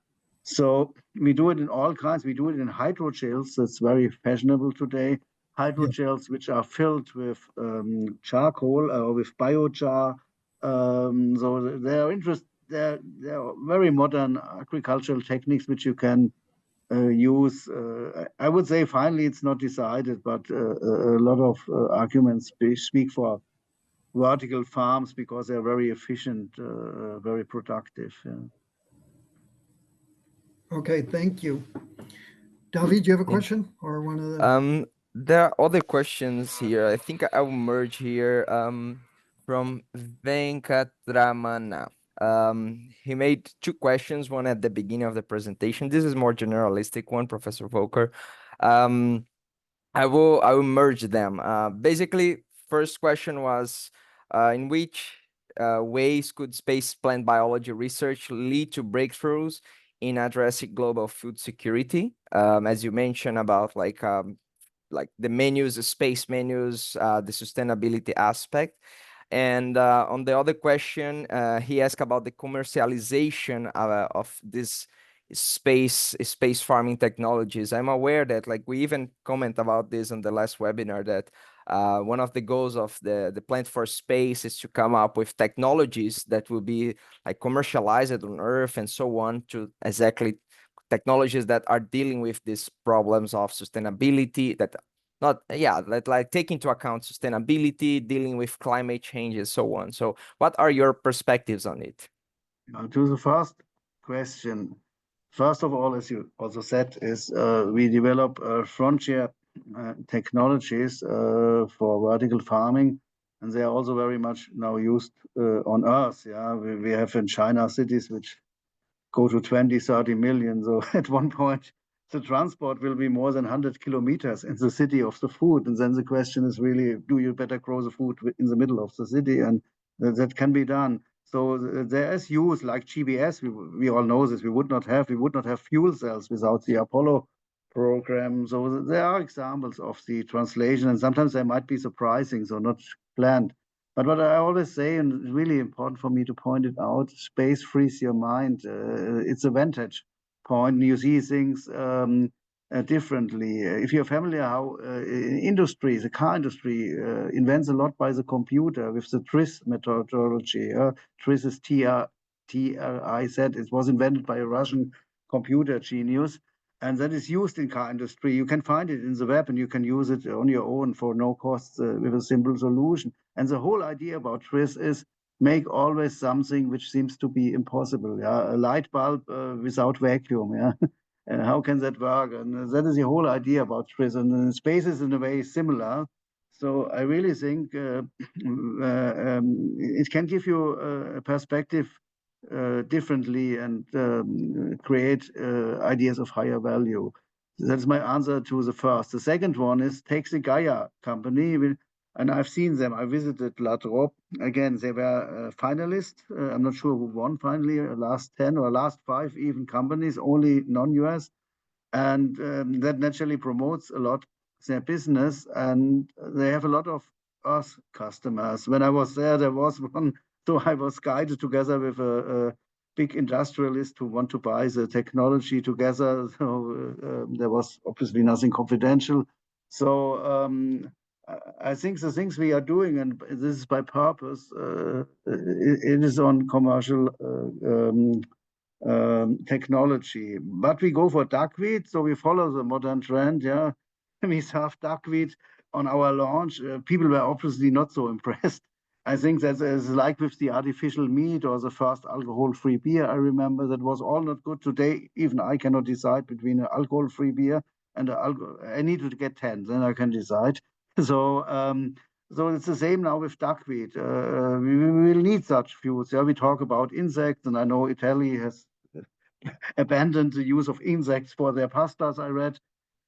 Speaker 3: So we do it in all kinds. We do it in hydrogels. That's very fashionable today. Hydrogels which are filled with charcoal or with biochar. So they're very modern agricultural techniques which you can use. I would say finally it's not decided, but a lot of arguments speak for vertical farms because they're very efficient, very productive. Yeah.
Speaker 1: Okay, thank you. David, do you have a question or one of the?
Speaker 2: There are other questions here. I think I will merge here from Venkatramana. He made two questions, one at the beginning of the presentation. This is more generalistic one, Professor Volker. I will merge them. Basically, first question was, in which ways could space plant biology research lead to breakthroughs in addressing global food security? As you mentioned about like the menus, the space menus, the sustainability aspect. And on the other question, he asked about the commercialization of this space farming technologies. I'm aware that like we even comment about this on the last webinar that one of the goals of the Plant for Space is to come up with technologies that will be like commercialized on Earth and so on, to exactly technologies that are dealing with these problems of sustainability, that like take into account sustainability, dealing with climate change and so on. So what are your perspectives on it?
Speaker 3: To the first question, first of all, as you also said, is we develop frontier technologies for vertical farming, and they are also very much now used on Earth. Yeah, we have in China cities which go to 20, 30 million. So at one point, the transport will be more than 100 kilometers in the city of the food. And then the question is really, do you better grow the food in the middle of the city? And that can be done. So there is use like GBS. We all know this. We would not have fuel cells without the Apollo program. So there are examples of the translation, and sometimes they might be surprising, so not planned. But what I always say, and it's really important for me to point it out, space frees your mind. It's a vantage point. You see things differently. If you're familiar how industry, the car industry, invents a lot by the computer with the TRIZ methodology. TRIZ is TRIZ. It was invented by a Russian computer genius. And that is used in car industry. You can find it in the web, and you can use it on your own for no cost with a simple solution. And the whole idea about TRIZ is make always something which seems to be impossible. Yeah, a light bulb without vacuum. Yeah, how can that work? And that is the whole idea about TRIZ. And space is in a way similar. So I really think it can give you a perspective differently and create ideas of higher value. That's my answer to the first. The second one is take the Gaia company, and I've seen them. I visited La Trobe. Again, they were finalists. I'm not sure who won finally, last 10 or last 5 even companies, only non-US. And that naturally promotes a lot their business, and they have a lot of Earth customers. When I was there was one, so I was guided together with a big industrialist who want to buy the technology together. So there was obviously nothing confidential. So I think the things we are doing, and this is by purpose, it is on commercial technology. But we go for duckweed, so we follow the modern trend. Yeah, we serve duckweed on our launch. People were obviously not so impressed. I think that is like with the artificial meat or the first alcohol-free beer. I remember that was all not good. Today, even I cannot decide between an alcohol-free beer and I need to get 10, then I can decide. So so it's the same now with duckweed. We will need such fuels. Yeah, we talk about insects, and I know Italy has abandoned the use of insects for their pastas, I read.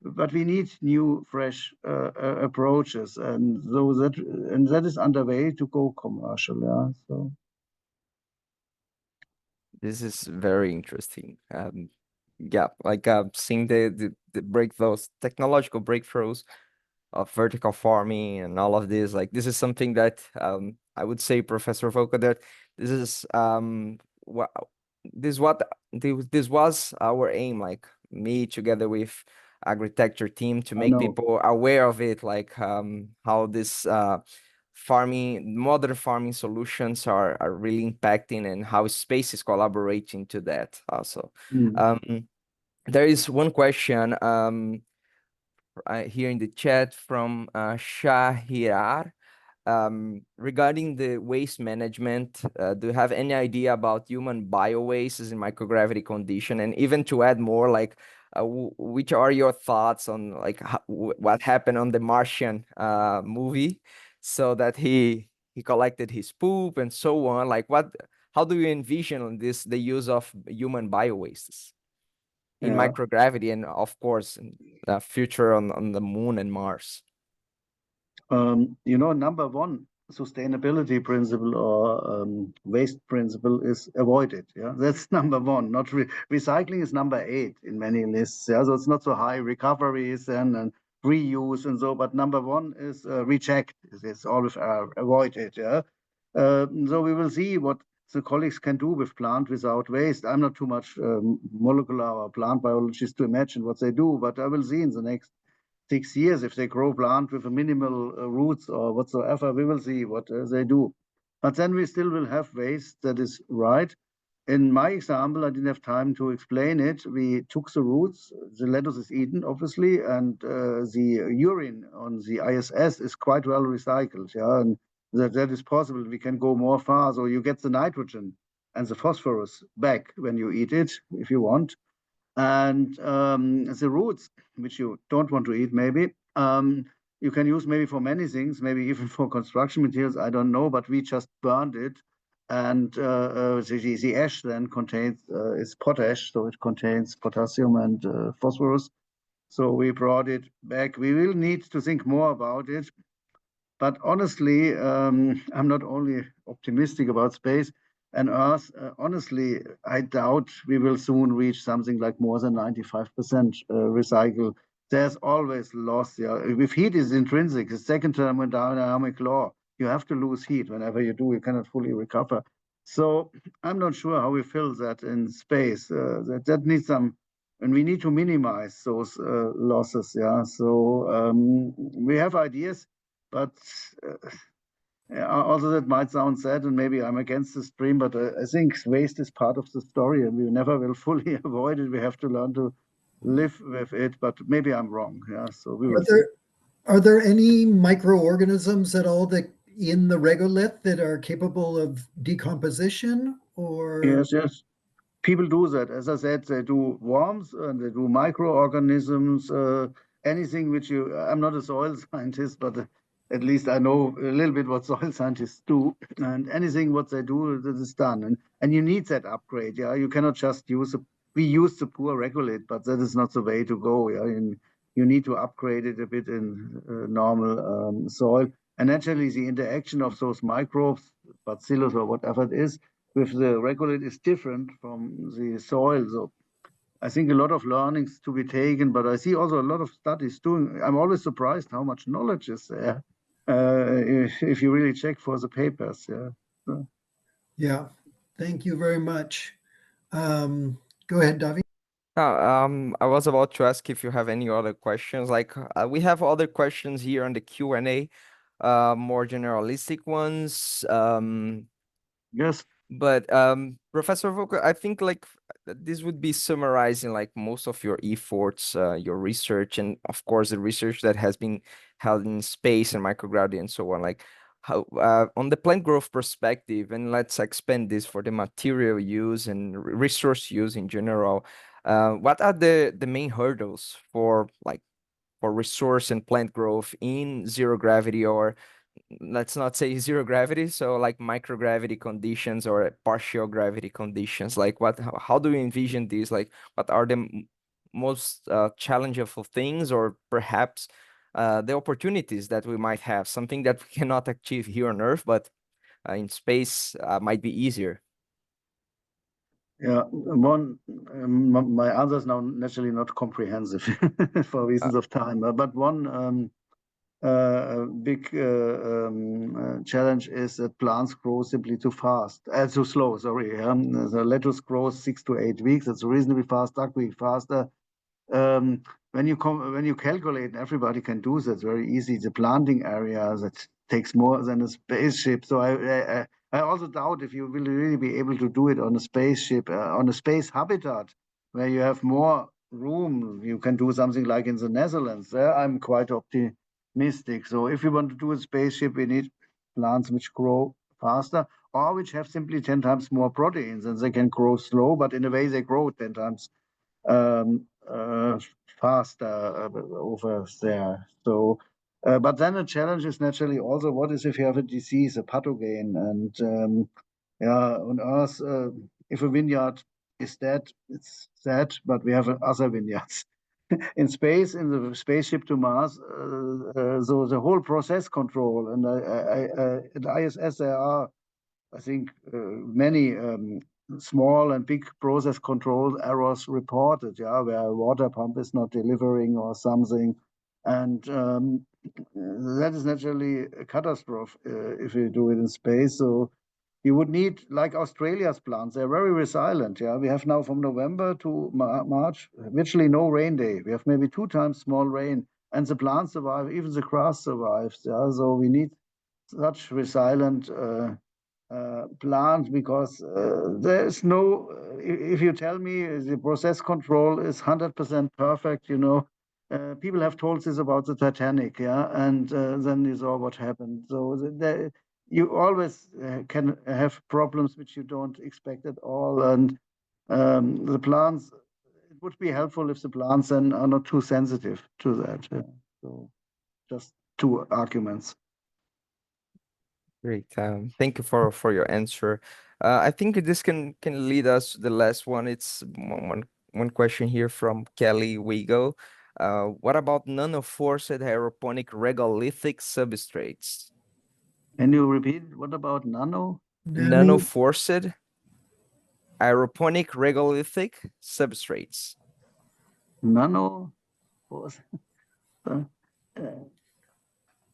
Speaker 3: but we need new, fresh approaches, and that is underway to go commercial. Yeah, so
Speaker 2: This is very interesting. Yeah, like seeing those technological breakthroughs of vertical farming and all of this. Like this is something that I would say, Professor Volker, that this is what this was our aim. Like me together with agriculture team to
Speaker 3: I
Speaker 2: make
Speaker 3: know.
Speaker 2: people aware of it, like how this modern farming solutions are really impacting and how space is collaborating to that also. There is one question here in the chat from Shahirar regarding the waste management. Do you have any idea about human bio-wastes in microgravity condition? And even to add more, like which are your thoughts on like what happened on the Martian movie, so that he collected his poop and so on? Like how do you envision the use of human bio-wastes in
Speaker 3: Yeah.
Speaker 2: microgravity, and of course in the future on the moon and Mars?
Speaker 3: Number one sustainability principle or waste principle is avoid it. Yeah, that's number one. Not recycling is number 8 in many lists. Yeah, so it's not so high. Recovery is and reuse and so, but number one is reject. It's always avoid it. Yeah, so we will see what the colleagues can do with plant without waste. I'm not too much molecular or plant biologist to imagine what they do, but I will see in the next 6 years if they grow plant with a minimal roots or whatsoever. We will see what they do, but then we still will have waste. That is right. In my example, I didn't have time to explain it. We took the roots, the lettuce is eaten obviously, and the urine on the ISS is quite well recycled. Yeah, and that is possible. We can go more far, so you get the nitrogen and the phosphorus back when you eat it if you want. And the roots, which you don't want to eat, maybe, you can use maybe for many things, maybe even for construction materials. I don't know, but we just burned it. And the ash then contains is potash, so it contains potassium and phosphorus. So we brought it back. We will need to think more about it. But honestly, I'm not only optimistic about space and Earth. Honestly, I doubt we will soon reach something like more than 95% recycle. There's always loss. Yeah, if heat is intrinsic, the second thermodynamic law, you have to lose heat whenever you do. You cannot fully recover. So I'm not sure how we fill that in space. That needs some, and we need to minimize those losses. Yeah, so we have ideas, but also that might sound sad, and maybe I'm against the stream, but I think waste is part of the story, and we never will fully avoid it. We have to learn to live with it, but maybe I'm wrong. Yeah, so we will see.
Speaker 1: Are there any microorganisms at all that in the regolith that are capable of decomposition? Or
Speaker 3: Yes. People do that. As I said, they do worms and they do microorganisms, anything which I'm not a soil scientist, but at least I know a little bit what soil scientists do. And anything what they do, that is done. And you need that upgrade. Yeah, you cannot just we use the poor regolith, but that is not the way to go. Yeah, and you need to upgrade it a bit in normal soil. And naturally, the interaction of those microbes, bacillus or whatever it is, with the regolith is different from the soil. So I think a lot of learnings to be taken, but I see also a lot of studies doing. I'm always surprised how much knowledge is there if you really check for the papers. Yeah. So.
Speaker 1: Yeah, thank you very much. Go ahead, Davi.
Speaker 2: I was about to ask if you have any other questions. Like we have other questions here on the Q&A, more generalistic ones.
Speaker 3: Yes.
Speaker 2: But Professor Volker, I think like this would be summarizing like most of your efforts, your research, and of course the research that has been held in space and microgravity and so on. Like how on the plant growth perspective, and let's expand this for the material use and resource use in general. What are the main hurdles for resource and plant growth in zero gravity, or let's not say zero gravity, so like microgravity conditions or partial gravity conditions? Like how do you envision these? Like what are the most challenging things, or perhaps the opportunities that we might have, something that we cannot achieve here on Earth, but in space might be easier?
Speaker 3: Yeah, my answer is now naturally not comprehensive for reasons of time, but one big challenge is that plants grow simply too fast, too slow. Sorry, the lettuce grows 6 to 8 weeks. It's reasonably fast. Duckweed faster. When you calculate, and everybody can do that. It's very easy. The planting area that takes more than a spaceship. So I also doubt if you will really be able to do it on a spaceship, on a space habitat where you have more room. You can do something like in the Netherlands. There, I'm quite optimistic. So if you want to do a spaceship, we need plants which grow faster or which have simply 10 times more proteins, and they can grow slow, but in a way they grow 10 times um, faster over there. So, but then the challenge is naturally also, what is if you have a disease, a pathogen, and yeah, on Earth, if a vineyard is dead, it's sad, but we have other vineyards. In space, in the spaceship to Mars, so the whole process control, and at ISS there are, I think, many small and big process control errors reported, yeah, where a water pump is not delivering or something. And that is naturally a catastrophe if you do it in space. So you would need, like Australia's plants, they're very resilient. Yeah, we have now from November to March virtually no rain day. We have maybe 2 times small rain, and the plants survive, even the grass survives. Yeah, so we need such resilient plant, because there is no, if you tell me the process control is 100% perfect, people have told this about the Titanic, yeah, and then you saw what happened. So you always can have problems which you don't expect at all, and the plants, it would be helpful if the plants then are not too sensitive to that. Yeah. So just 2 arguments.
Speaker 2: Great. Thank you for your answer. I think this can lead us to the last one. It's one question here from Kelly Weigel. What about nano-forced aeroponic regolithic substrates?
Speaker 3: Can you repeat? What about nano?
Speaker 2: Nano-forced aeroponic regolithic substrates.
Speaker 3: Nano?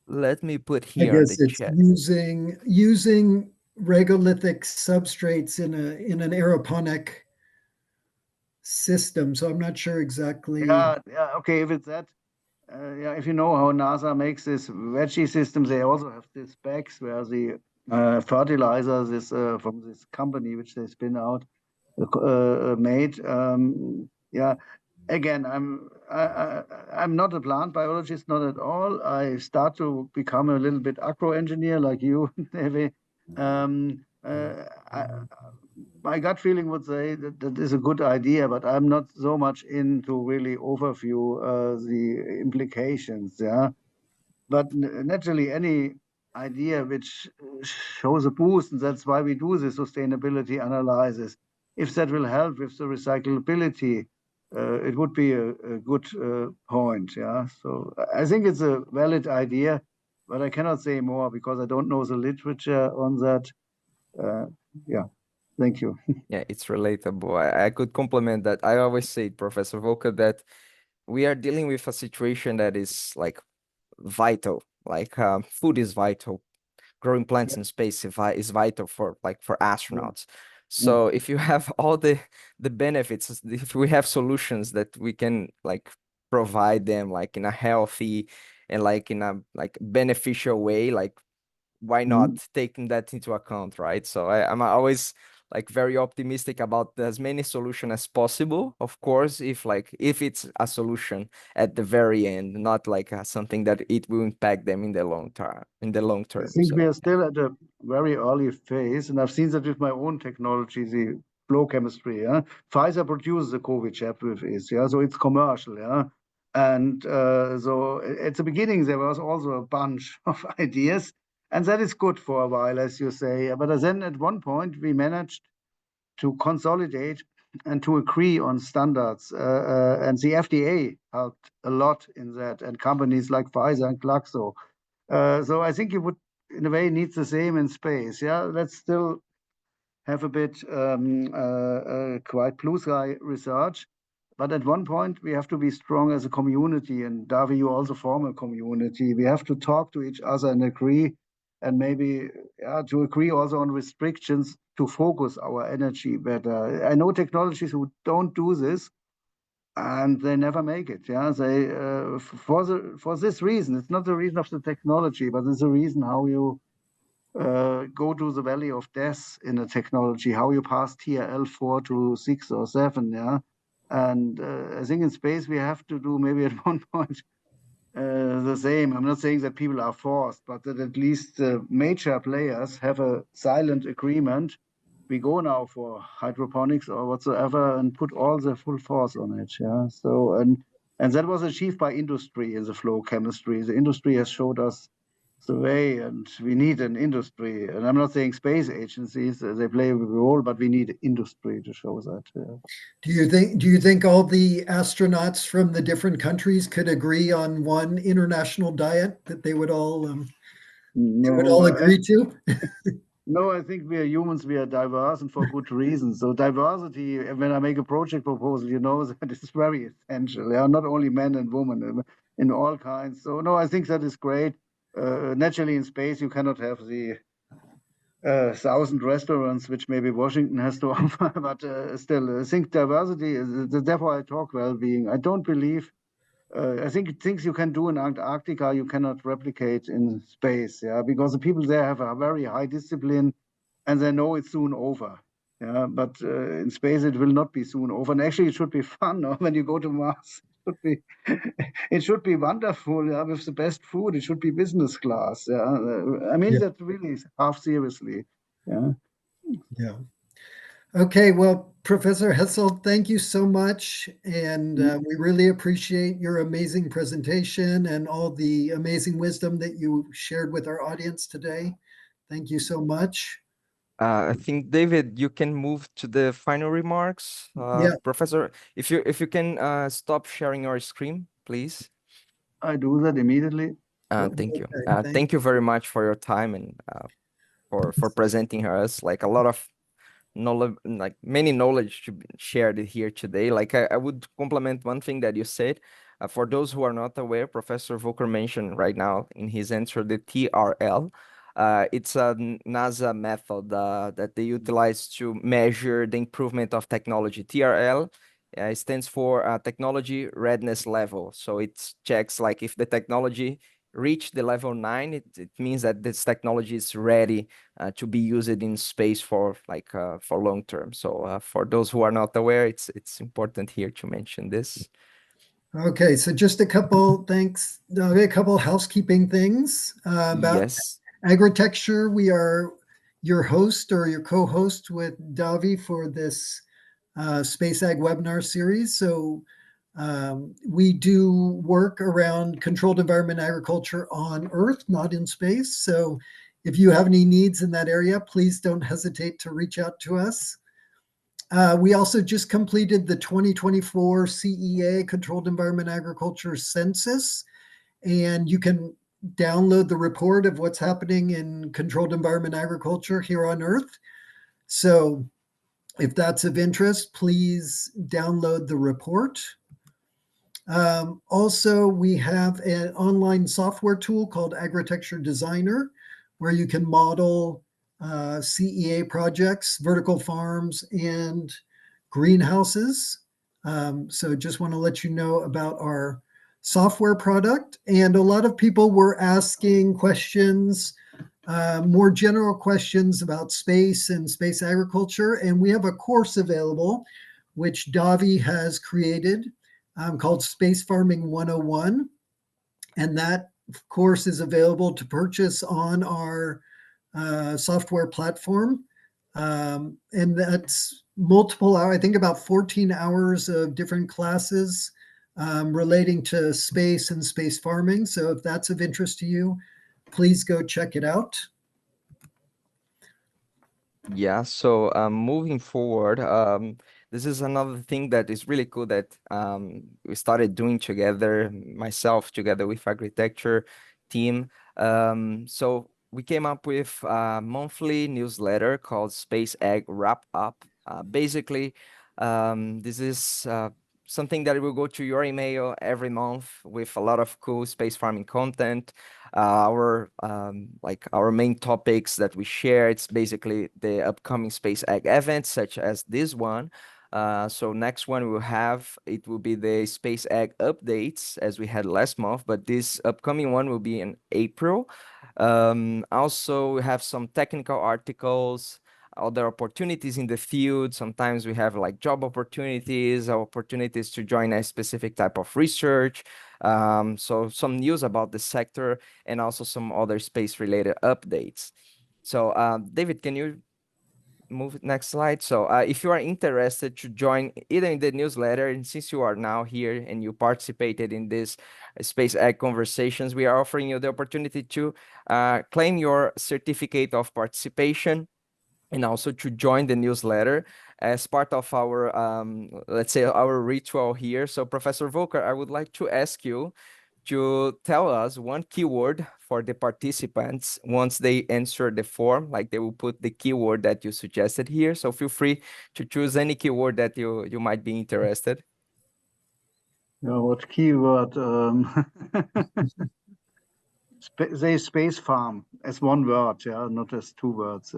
Speaker 2: Let me put
Speaker 1: I
Speaker 2: here on the
Speaker 1: guess it's
Speaker 2: chat.
Speaker 1: using regolithic substrates in an aeroponic system. So I'm not sure exactly.
Speaker 3: Yeah, okay, if it's that, yeah, if you know how NASA makes this veggie systems, they also have these bags where the fertilizers is from this company which they spin out made. Yeah, again, I'm not a plant biologist, not at all. I start to become a little bit agro engineer like you, David. My gut feeling would say that is a good idea, but I'm not so much into really overview the implications. Yeah, but naturally, any idea which shows a boost, and that's why we do the sustainability analysis. If that will help with the recyclability, it would be a good point. Yeah, so I think it's a valid idea, but I cannot say more because I don't know the literature on that. Yeah, thank you.
Speaker 2: Yeah, it's relatable. I could complement that. I always say, Professor Volker, that we are dealing with a situation that is like vital. Like food is vital. Growing plants in space is vital for astronauts. So if you have all the benefits, if we have solutions that we can like provide them like in a healthy and like in a like beneficial way, like why not taking that into account, right? So I'm always like very optimistic about as many solutions as possible. Of course, if it's a solution at the very end, not like something that it will impact them in the long term.
Speaker 3: I think we
Speaker 2: So
Speaker 3: are still at a very early phase, and I've seen that with my own technology, the flow chemistry. Yeah, Pfizer produces the COVID jab with it, yeah, so it's commercial. Yeah, and so at the beginning there was also a bunch of ideas, and that is good for a while, as you say. But then at one point we managed to consolidate and to agree on standards. And the FDA helped a lot in that, and companies like Pfizer and Glaxo. So I think you would, in a way, need the same in space. Yeah, let's still have a bit quite blue sky research. But at one point, we have to be strong as a community. And Davi, you also form a community. We have to talk to each other and agree, and maybe to agree also on restrictions to focus our energy better. I know technologies who don't do this, and they never make it. Yeah, they for this reason. It's not the reason of the technology, but it's the reason how you go to the valley of death in a technology, how you pass TRL 4 to 6 or 7, yeah. And I think in space we have to do maybe at one point the same. I'm not saying that people are forced, but that at least major players have a silent agreement. We go now for hydroponics or whatsoever and put all the full force on it. Yeah. So and that was achieved by industry in the flow chemistry. The industry has showed us the way, and we need an industry. And I'm not saying space agencies, they play a role, but we need industry to show that. Yeah.
Speaker 1: Do you think all the astronauts from the different countries could agree on one international diet that they would all
Speaker 3: No,
Speaker 1: agree to?
Speaker 3: no, I think we are humans, we are diverse and for good reasons. So diversity, when I make a project proposal, you know that is very essential. There are not only men and women in all kinds. So no, I think that is great. Naturally in space, you cannot have the 1,000 restaurants, which maybe Washington has to offer, but still, I think diversity is, therefore I talk well-being. I don't believe, I think things you can do in Antarctica, you cannot replicate in space, yeah, because the people there have a very high discipline and they know it's soon over. Yeah, but in space it will not be soon over. And actually it should be fun, no? When you go to Mars. It should be wonderful, yeah, with the best food. It should be business class. Yeah, I mean that really half seriously. Yeah.
Speaker 1: Yeah. Okay. Well, Professor Hessel, thank you so much, and we really appreciate your amazing presentation and all the amazing wisdom that you shared with our audience today. Thank you so much.
Speaker 2: I think, David, you can move to the final remarks.
Speaker 1: Yeah.
Speaker 2: Professor, if you can stop sharing your screen, please.
Speaker 3: I do that immediately.
Speaker 2: Thank you.
Speaker 1: Okay,
Speaker 2: Thank you very much for your time and for presenting us like a lot of knowledge, like many knowledge to be shared here today. Like I would complement one thing that you said. For those who are not aware, Professor Volker mentioned right now in his answer the TRL. It's a NASA method that they utilize to measure the improvement of technology. TRL stands for technology readiness level. So it checks like if the technology reach the level 9, it means that this technology is ready to be used in space for for long term. So for those who are not aware, it's important here to mention this.
Speaker 1: Okay, so just a couple a couple housekeeping things about
Speaker 2: Yes.
Speaker 1: agritexture. We are your host or your co-host with Davi for this SpaceAg webinar series. So we do work around controlled environment agriculture on Earth, not in space. So if you have any needs in that area, please don't hesitate to reach out to us. We also just completed the 2024 CEA, Controlled Environment Agriculture Census, and you can download the report of what's happening in controlled environment agriculture here on Earth. So if that's of interest, please download the report. Also, we have an online software tool called Agritexture Designer, where you can model CEA projects, vertical farms, and greenhouses. So just want to let you know about our software product. And a lot of people were asking questions, more general questions about space and space agriculture. And we have a course available, which Davi has created called Space Farming 101. And that course is available to purchase on our software platform. And that's multiple hours, I think about 14 hours of different classes relating to space and space farming. So if that's of interest to you, please go check it out.
Speaker 2: Yeah, so moving forward, This is another thing that is really cool that we started doing together, myself together with architecture team. So we came up with a monthly newsletter called SpaceAg Wrap Up. Basically, this is something that will go to your email every month with a lot of cool space farming content. Our main topics that we share, it's basically the upcoming SpaceAg events, such as this one. So next one we'll have, it will be the SpaceAg updates as we had last month, but this upcoming one will be in April. Also, we have some technical articles, other opportunities in the field. Sometimes we have like job opportunities, opportunities to join a specific type of research. So some news about the sector and also some other space related updates. So David, can you move next slide? So if you are interested to join either in the newsletter, and since you are now here and you participated in this SpaceAg Conversations, we are offering you the opportunity to claim your certificate of participation and also to join the newsletter as part of our, let's say, our ritual here. So Professor Volker, I would like to ask you to tell us one keyword for the participants once they answer the form, like they will put the keyword that you suggested here. So feel free to choose any keyword that you might be interested.
Speaker 3: Yeah, what keyword? Say space farm as one word, yeah, not as two words.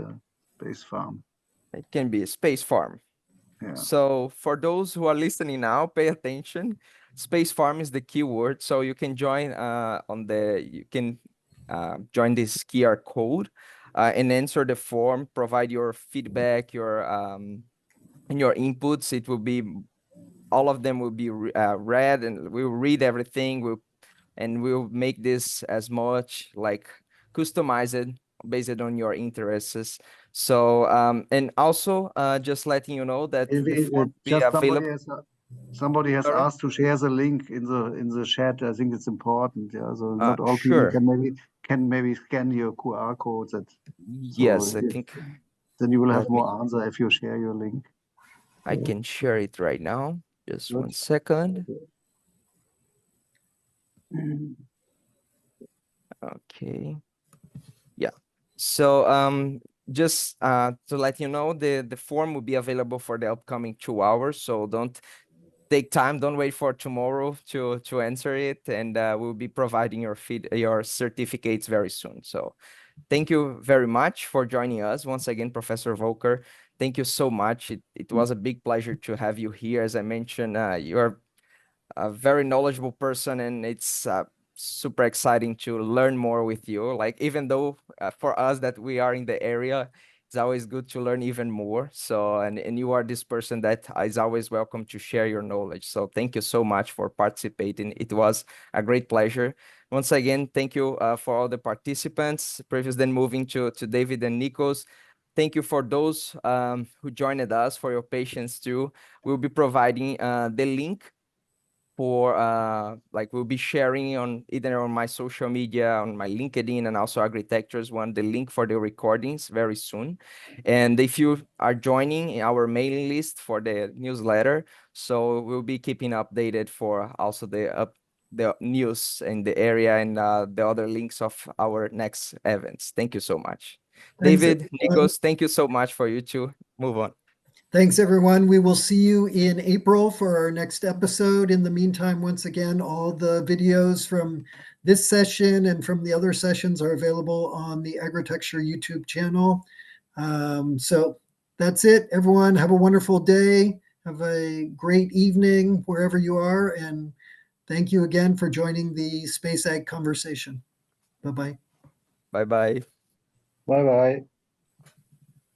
Speaker 3: Space farm.
Speaker 2: It can be a space farm.
Speaker 3: Yeah.
Speaker 2: So for those who are listening now, pay attention. Space farm is the keyword. So you can join join this QR code and answer the form, provide your feedback, your and your inputs. It will be, all of them will be read, and we'll read everything. We'll make this as much like customized based on your interests. So and also just letting you know that the form will be
Speaker 3: Just
Speaker 2: available.
Speaker 3: somebody has
Speaker 2: Sorry?
Speaker 3: asked to share the link in the chat. I think it's important. Yeah, so not all people
Speaker 2: Sure.
Speaker 3: can maybe scan your QR codes.
Speaker 2: Yes, I think
Speaker 3: Then you will have
Speaker 2: let me,
Speaker 3: more answer if you share your link.
Speaker 2: I can share it right now. Just
Speaker 3: Good.
Speaker 2: 1 second. Okay. Yeah. So just to let you know, the form will be available for the upcoming 2 hours. So don't take time. Don't wait for tomorrow to answer it, and we'll be providing your certificates very soon. So thank you very much for joining us once again, Professor Volker. Thank you so much. It was a big pleasure to have you here. As I mentioned, you're a very knowledgeable person, and it's super exciting to learn more with you. Like, even though for us that we are in the area, it's always good to learn even more. So, and you are this person that is always welcome to share your knowledge. So thank you so much for participating. It was a great pleasure. Once again, thank you for all the participants. Previous then moving to David and Nikos. Thank you for those who joined us, for your patience too. We'll be providing the link for like we'll be sharing on either on my social media, on my LinkedIn, and also Agritectures one, the link for the recordings very soon. And if you are joining our mailing list for the newsletter, so we'll be keeping updated for also the news in the area and the other links of our next events. Thank you so much.
Speaker 1: Thanks,
Speaker 2: David,
Speaker 1: everyone.
Speaker 2: Nikos, thank you so much for you to move on.
Speaker 1: Thanks, everyone. We will see you in April for our next episode. In the meantime, once again, all the videos from this session and from the other sessions are available on the Agritecture YouTube channel. So that's it, everyone. Have a wonderful day. Have a great evening wherever you are. And thank you again for joining the SpaceAg Conversation. Bye-bye.
Speaker 2: Bye-bye.
Speaker 3: Bye bye.